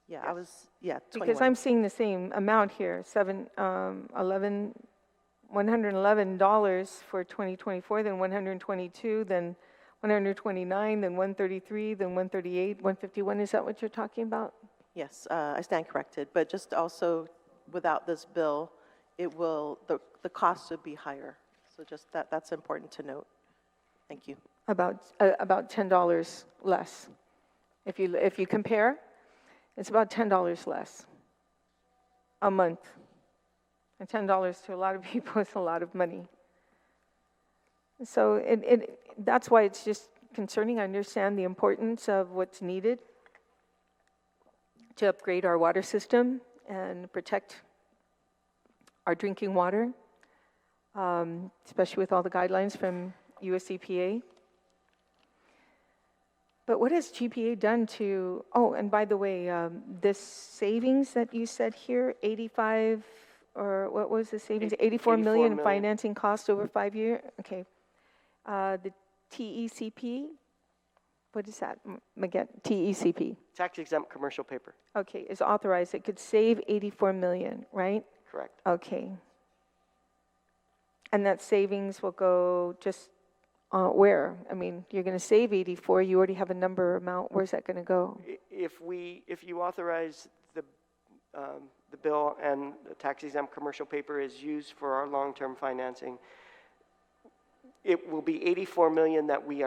Yeah, I was, yeah, 21. Because I'm seeing the same amount here, $111 for 2024, then 122, then 129, then 133, then 138, 151. Is that what you're talking about? Yes, I stand corrected, but just also without this bill, it will, the cost would be higher. So just that's important to note. Thank you. About $10 less. If you compare, it's about $10 less a month. And $10 to a lot of people is a lot of money. So that's why it's just concerning. I understand the importance of what's needed to upgrade our water system and protect our drinking water, especially with all the guidelines from US EPA. But what has GPA done to, oh, and by the way, this savings that you said here, 85, or what was the savings? 84 million in million. financing cost over 5 years? Okay. The TECP, what is that? Again, TECP. Tax exempt commercial paper. Okay, is authorized. It could save 84 million, right? Correct. Okay. And that savings will go just where? I mean, you're going to save 84. You already have a number amount. Where's that going to go? If you authorize the bill and the tax exempt commercial paper is used for our long-term financing, it will be 84 million that we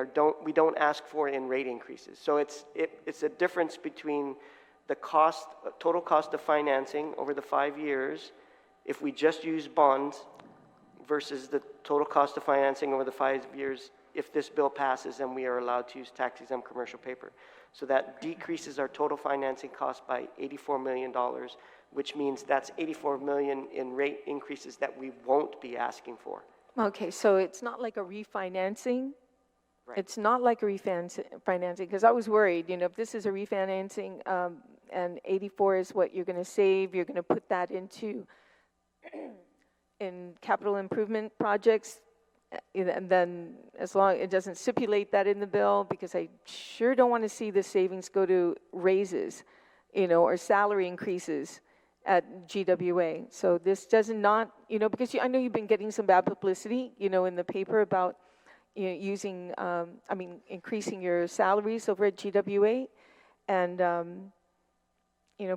don't ask for in rate increases. So it's a difference between the cost, total cost of financing over the 5 years, if we just use bonds, versus the total cost of financing over the 5 years if this bill passes and we are allowed to use tax-exempt commercial paper. So that decreases our total financing cost by $84 million, which means that's 84 million in rate increases that we won't be asking for. Okay, so it's not like a refinancing It's not like a refinancing, because I was worried, if this is a refinancing, and 84 is what you're going to save, you're going to put that into in capital improvement projects, and then as long it doesn't stipulate that in the bill, because I sure don't want to see the savings go to raises, or salary increases at GWA. So this does not, because I know you've been getting some bad publicity, in the paper about using, increasing your salaries over at GWA, and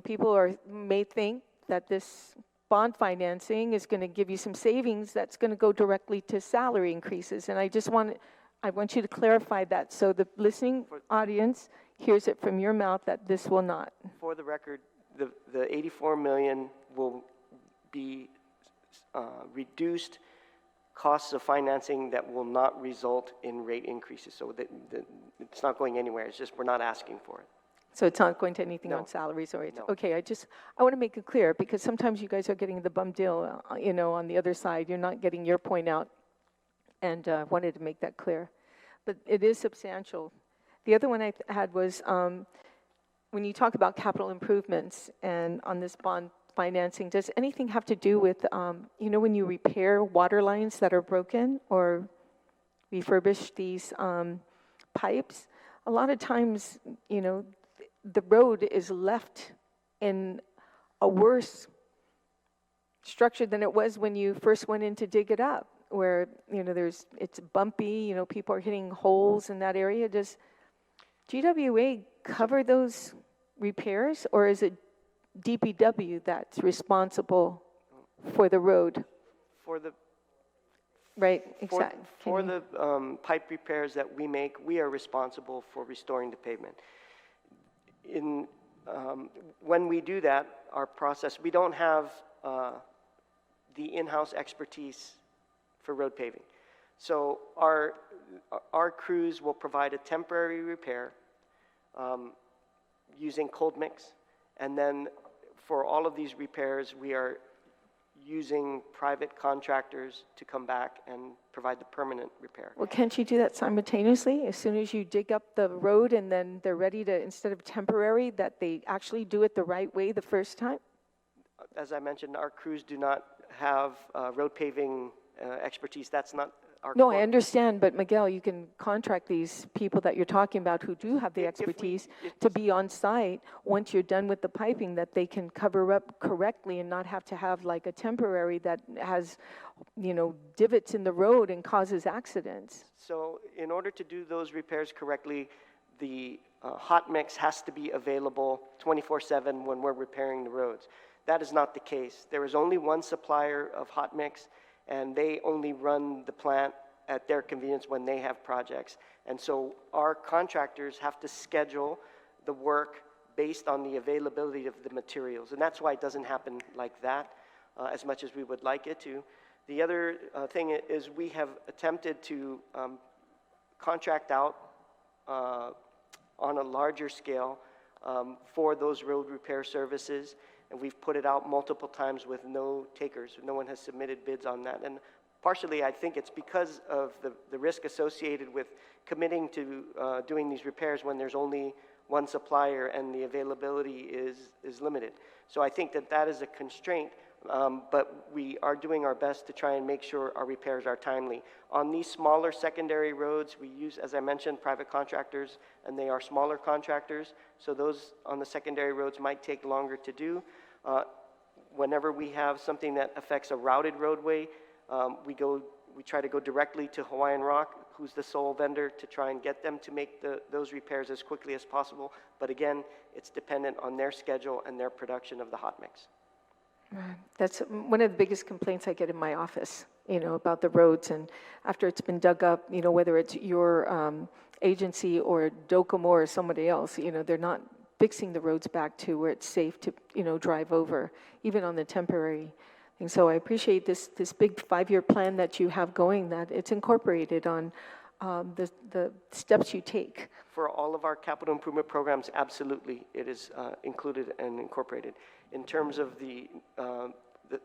people may think that this bond financing is going to give you some savings that's going to go directly to salary increases. And I want you to clarify that so the listening audience hears it from your mouth that this will not. For the record, the 84 million will be reduced costs of financing that will not result in rate increases. So it's not going anywhere. It's just we're not asking for it. So it's not going to anything on salaries or rates? Okay, I want to make it clear, because sometimes you guys are getting the bum deal, on the other side. You're not getting your point out, and I wanted to make that clear. But it is substantial. The other one I had was when you talk about capital improvements and on this bond financing, does anything have to do with, when you repair water lines that are broken or refurbish these pipes? A lot of times, the road is left in a worse structure than it was when you first went in to dig it up, where, it's bumpy, people are hitting holes in that area. Does GWA cover those repairs, or is it DPW that's responsible for the road? Right, exactly. For the pipe repairs that we make, we are responsible for restoring the pavement. When we do that, our process, we don't have the in-house expertise for road paving. So our crews will provide a temporary repair using cold mix, and then for all of these repairs, we are using private contractors to come back and provide the permanent repair. Well, can't you do that simultaneously? As soon as you dig up the road and then they're ready to, instead of temporary, that they actually do it the right way the first time? As I mentioned, our crews do not have road paving expertise. That's not our No, core. I understand, but Miguel, you can contract these people that you're talking about who do have the expertise to be on site once you're done with the piping, that they can cover up correctly and not have to have like a temporary that has, divots in the road and causes accidents. So in order to do those repairs correctly, the hot mix has to be available 24/7 when we're repairing the roads. That is not the case. There is only one supplier of hot mix, and they only run the plant at their convenience when they have projects. And so our contractors have to schedule the work based on the availability of the materials. And that's why it doesn't happen like that as much as we would like it to. The other thing is we have attempted to contract out on a larger scale for those road repair services. And we've put it out multiple times with no takers. No one has submitted bids on that. And partially, I think it's because of the risk associated with committing to doing these repairs when there's only one supplier and the availability is limited. So I think that is a constraint, but we are doing our best to try and make sure our repairs are timely. On these smaller secondary roads, we use, as I mentioned, private contractors, and they are smaller contractors, so those on the secondary roads might take longer to do. Whenever we have something that affects a routed roadway, we try to go directly to Hawaiian Rock, who's the sole vendor, to try and get them to make those repairs as quickly as possible. But again, it's dependent on their schedule and their production of the hot mix. That's one of the biggest complaints I get in my office, about the roads. And after it's been dug up, whether it's your agency or DOCOMO or somebody else, they're not fixing the roads back to where it's safe to, drive over, even on the temporary thing. So I appreciate this big 5-year plan that you have going, that it's incorporated on the steps you take. For all of our capital improvement programs, absolutely, it is included and incorporated. In terms of the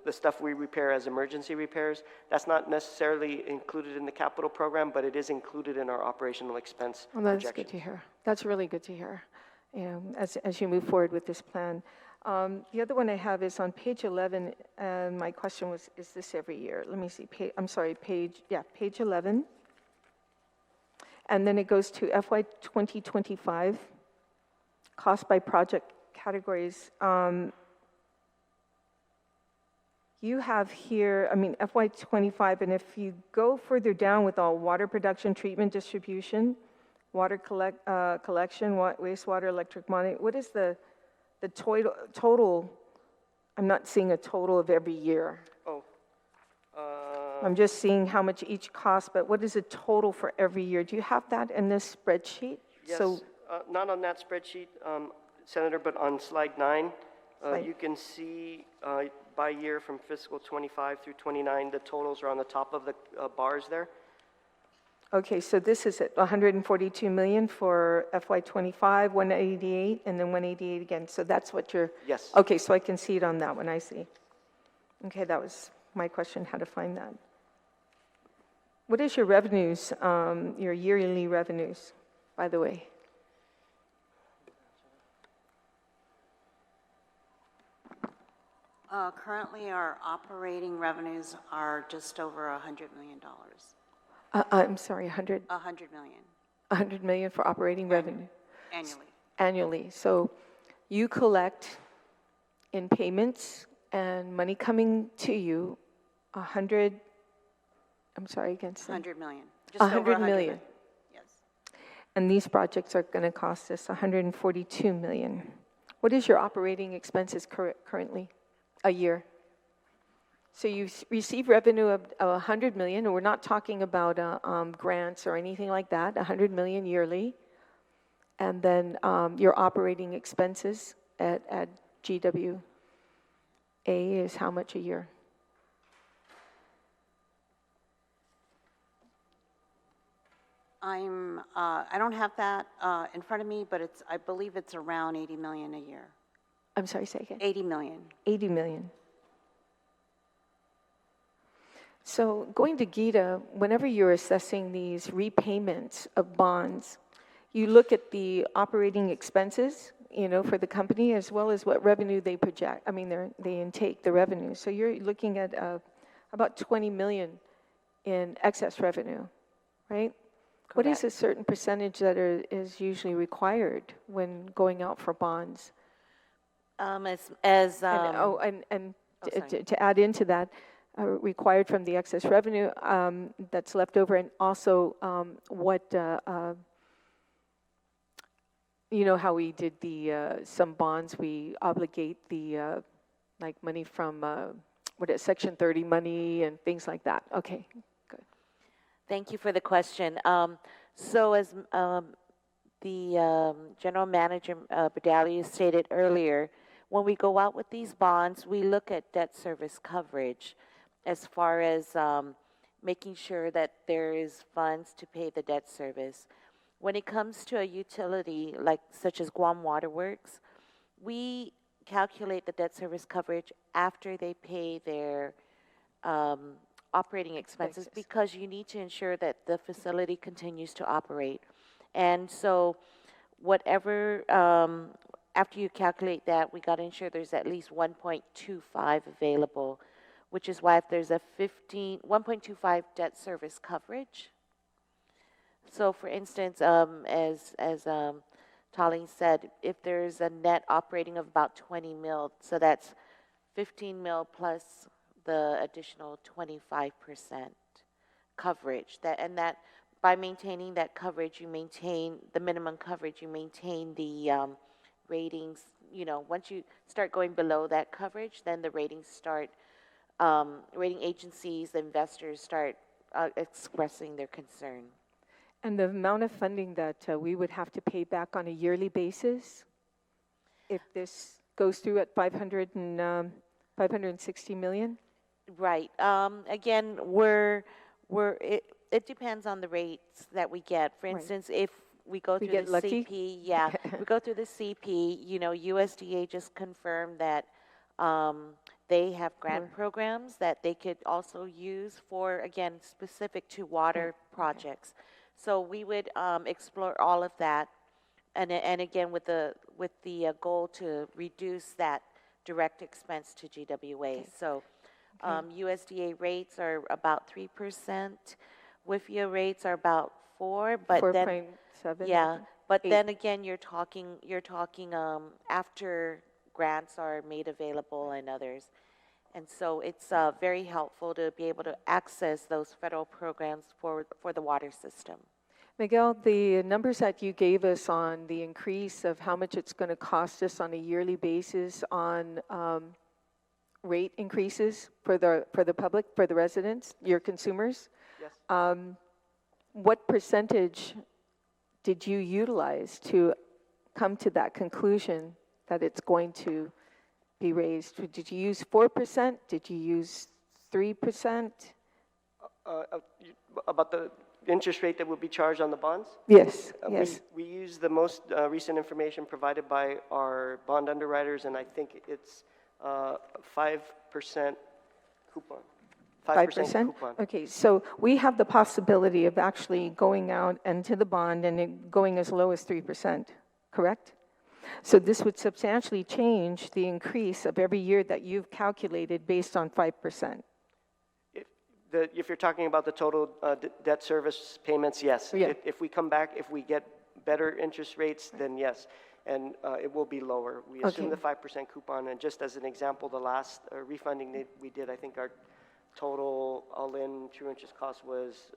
the stuff we repair as emergency repairs. That's not necessarily included in the capital program, but it is included in our operational expense Well, that's projections. good to hear. That's really good to hear, as you move forward with this plan. The other one I have is on page 11, and my question was, is this every year? Let me see, page 11. And then it goes to FY 2025, cost by project categories. You have here, FY '25, and if you go further down with all water production, treatment, distribution, water collection, wastewater, electric monitoring, what is the total? I'm not seeing a total of every year. Oh, I'm just seeing how much each costs, but what is the total for every year? Do you have that in this spreadsheet? yes, So, not on that spreadsheet, Senator, but on slide 9, Slide- you can see by year from fiscal 25 through 29, the totals are on the top of the bars there. okay, so this is at 142 million for FY '25, 188, and then 188 again. So that's what you're. Yes. Okay, so I can see it on that one, I see. Okay, that was my question, how to find that. What is your revenues, your yearly revenues, by the way? Currently, our operating revenues are just over $100 million. I'm sorry, 100 $100 million 100 million for operating revenue annually. annually. So you collect in payments and money coming to you, 100, I'm sorry, again, say. 100 million. Just over 100 million. Yes. And these projects are going to cost us 142 million. What is your operating expenses currently, a year? So you receive revenue of 100 million, and we're not talking about grants or anything like that, 100 million yearly. And then your operating expenses at GWA is how much a year? I don't have that in front of me, but I believe it's around 80 million a year. I'm sorry, say again. 80 million. 80 million. So going to Gita, whenever you're assessing these repayments of bonds, you look at the operating expenses, for the company, as well as what revenue they project. They intake the revenue. So you're looking at about 20 million in excess revenue, right? What is a certain percentage that is usually required when going out for bonds? To add into that, required from the excess revenue that's left over, and also what how we did some bonds, we obligate the like money from Section 30 money and things like that. Okay, good. Thank you for the question. So as the General Manager Badali stated earlier, when we go out with these bonds, we look at debt service coverage as far as making sure that there is funds to pay the debt service. When it comes to a utility such as Guam WaterWorks, we calculate the debt service coverage after they pay their operating expenses, because you need to ensure that the facility continues to operate. And so whatever, after you calculate that, we got to ensure there's at least 1.25 available, which is why if there's a 1.25 debt service coverage. So for instance, as Tallene said, if there's a net operating of about 20 mil, so that's 15 mil plus the additional 25% coverage. That by maintaining that coverage, you maintain the minimum coverage, you maintain the ratings. Once you start going below that coverage, then the ratings start, rating agencies, investors start expressing their concern. And the amount of funding that we would have to pay back on a yearly basis, if this goes through at 560 million? Right. Again, it depends on the rates that we get. For instance, if we go through the lucky? CP, we go through the CP, USDA just confirmed that they have grant programs that they could also use for, again, specific to water projects. So we would explore all of that, and again, with the goal to reduce that direct expense to GWA. So USDA rates are about 3%, WIFIA rates are about 4%, but then 4.7. yeah, but 8. then again, you're talking after grants are made available and others. And so it's very helpful to be able to access those federal programs for the water system. Miguel, the numbers that you gave us on the increase of how much it's going to cost us on a yearly basis on rate increases for the public, for the residents, your consumers, Yes. what percentage did you utilize to come to that conclusion that it's going to be raised? Did you use 4%? Did you use 3%? About the interest rate that will be charged on the bonds? Yes, yes. We use the most recent information provided by our bond underwriters, and I think it's 5% coupon. 5%? Coupon. Okay, so we have the possibility of actually going out into the bond and it going as low as 3%, correct? So this would substantially change the increase of every year that you've calculated based on 5%. If you're talking about the total debt service payments, yes. Yeah. If we come back, if we get better interest rates, then yes. And it will be lower. We assume Okay. the 5% coupon, and just as an example, the last refunding that we did, I think our total all-in true interest cost was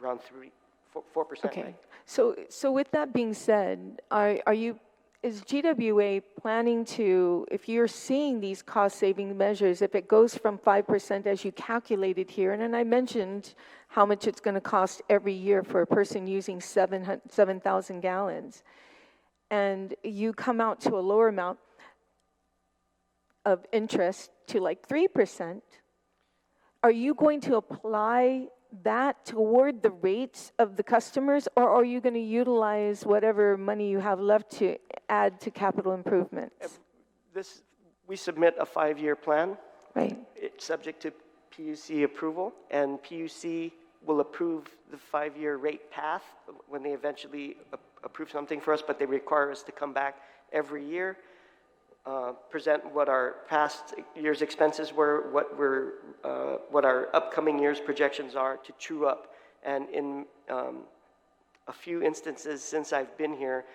around 4%, Okay, right? so with that being said, is GWA planning to, if you're seeing these cost-saving measures, if it goes from 5% as you calculated here, and then I mentioned how much it's going to cost every year for a person using 7,000 gallons, and you come out to a lower amount of interest to like 3%, are you going to apply that toward the rates of the customers, or are you going to utilize whatever money you have left to add to capital improvements? We submit a 5-year plan. Right. It's subject to PUC approval, and PUC will approve the 5-year rate path when they eventually approve something for us, but they require us to come back every year, present what our past year's expenses were, what our upcoming year's projections are to true up. And in a few instances since I've been here,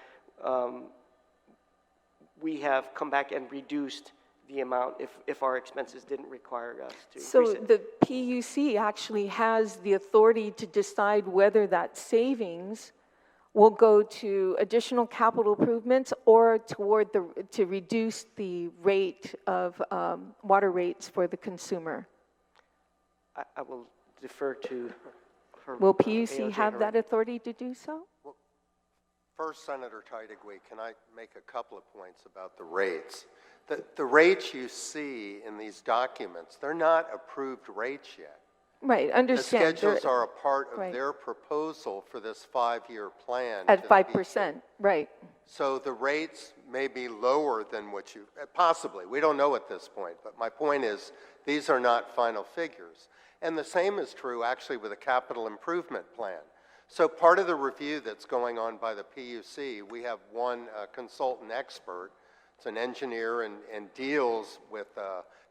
we have come back and reduced the amount if our expenses didn't require us to increase So it. the PUC actually has the authority to decide whether that savings will go to additional capital improvements or to reduce the rate of water rates for the consumer. I will defer to her. Will PUC AOJ have that Herrera. authority to do so? First, Senator Teitigwe, can I make a couple of points about the rates? The rates you see in these documents, they're not approved rates yet. Right, The understand. schedules are a part of Right. their proposal for this 5-year plan. At to the 5%, right. So the rates may be lower than what you, possibly, we don't know at this point, but my point is, these are not final figures. And the same is true actually with a capital improvement plan. So part of the review that's going on by the PUC, we have one consultant expert, it's an engineer and deals with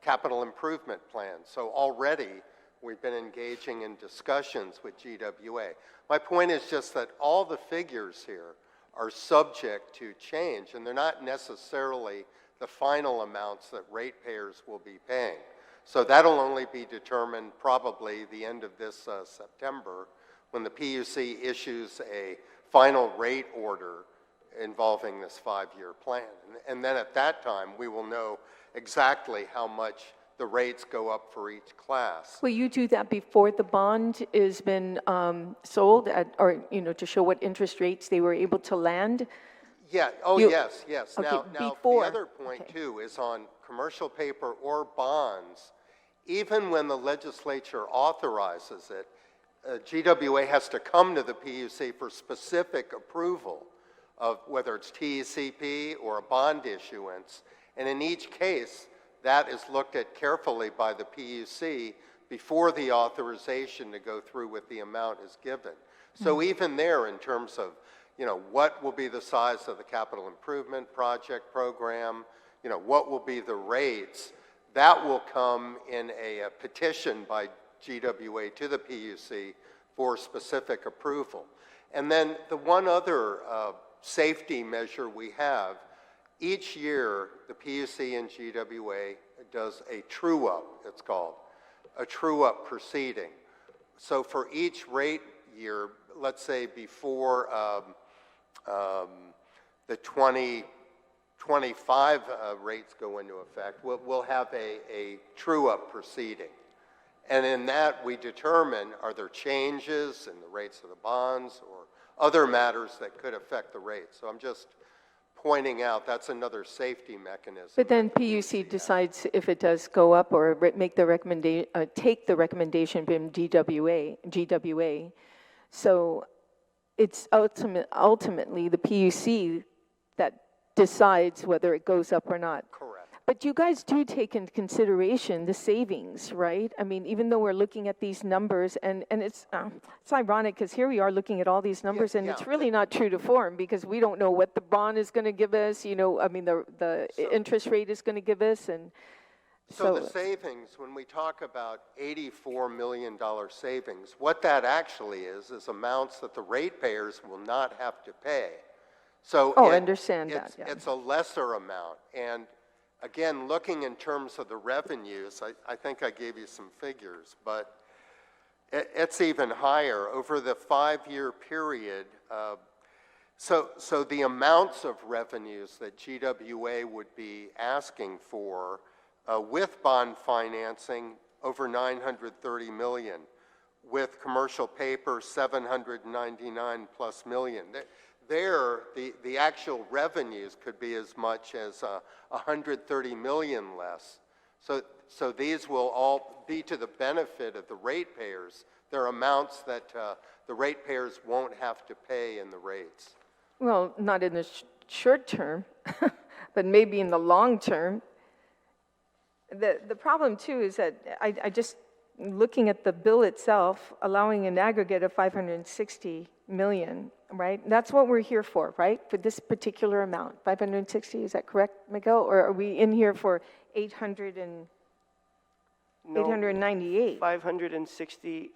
capital improvement plans. So already we've been engaging in discussions with GWA. My point is just that all the figures here are subject to change, and they're not necessarily the final amounts that ratepayers will be paying. So that'll only be determined probably the end of this September when the PUC issues a final rate order involving this 5-year plan. And then at that time, we will know exactly how much the rates go up for each class. Will you do that before the bond has been sold at, or, to show what interest rates they were able to land? Yeah, yes. Okay, Now, before. the other point Okay. too is on commercial paper or bonds, even when the legislature authorizes it, GWA has to come to the PUC for specific approval of whether it's TECP or a bond issuance. And in each case, that is looked at carefully by the PUC before the authorization to go through with the amount is given. So even there, in terms of, what will be the size of the capital improvement project program, what will be the rates, that will come in a petition by GWA to the PUC for specific approval. And then the one other safety measure we have, each year the PUC and GWA does a true-up, it's called, a true-up proceeding. So for each rate year, let's say before the 2025 rates go into effect, we'll have a true-up proceeding. And in that, we determine, are there changes in the rates of the bonds or other matters that could affect the rates? So I'm just pointing out that's another safety mechanism. But then PUC decides if it does go up or make the take the recommendation from GWA. So it's ultimately the PUC that decides whether it goes up or not. Correct. But you guys do take into consideration the savings, right? I mean, even though we're looking at these numbers, and it's ironic because here we are looking at all these numbers, and it's really not true to form because we don't know what the bond is going to give us. The interest rate is going to give us, and so the savings, when we talk about $84 million savings, what that actually is amounts that the ratepayers will not have to pay. So I understand that. Yeah. It's a lesser amount, and again, looking in terms of the revenues, I think I gave you some figures, but it's even higher. Over the 5-year period, so the amounts of revenues that GWA would be asking for with bond financing, over $930 million. With commercial paper, $799 plus million. The actual revenues could be as much as $130 million less. So these will all be to the benefit of the ratepayers. They're amounts that the ratepayers won't have to pay in the rates. Well, not in the short term, but maybe in the long term. The problem too is that I just, looking at the bill itself, allowing an aggregate of $560 million, right? That's what we're here for, right? For this particular amount, 560, is that correct, Miguel? Or are we in here for 898? 560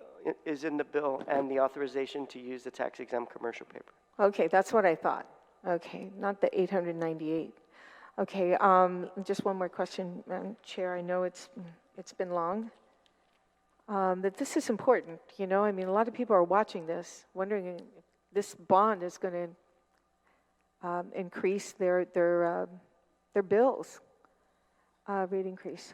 is in the bill and the authorization to use the tax-exempt commercial paper. Okay, that's what I thought. Okay, not the 898. Okay, just one more question, Madam Chair. I know it's been long. That this is important, I mean, a lot of people are watching this, wondering if this bond is going to increase their bills, rate increase.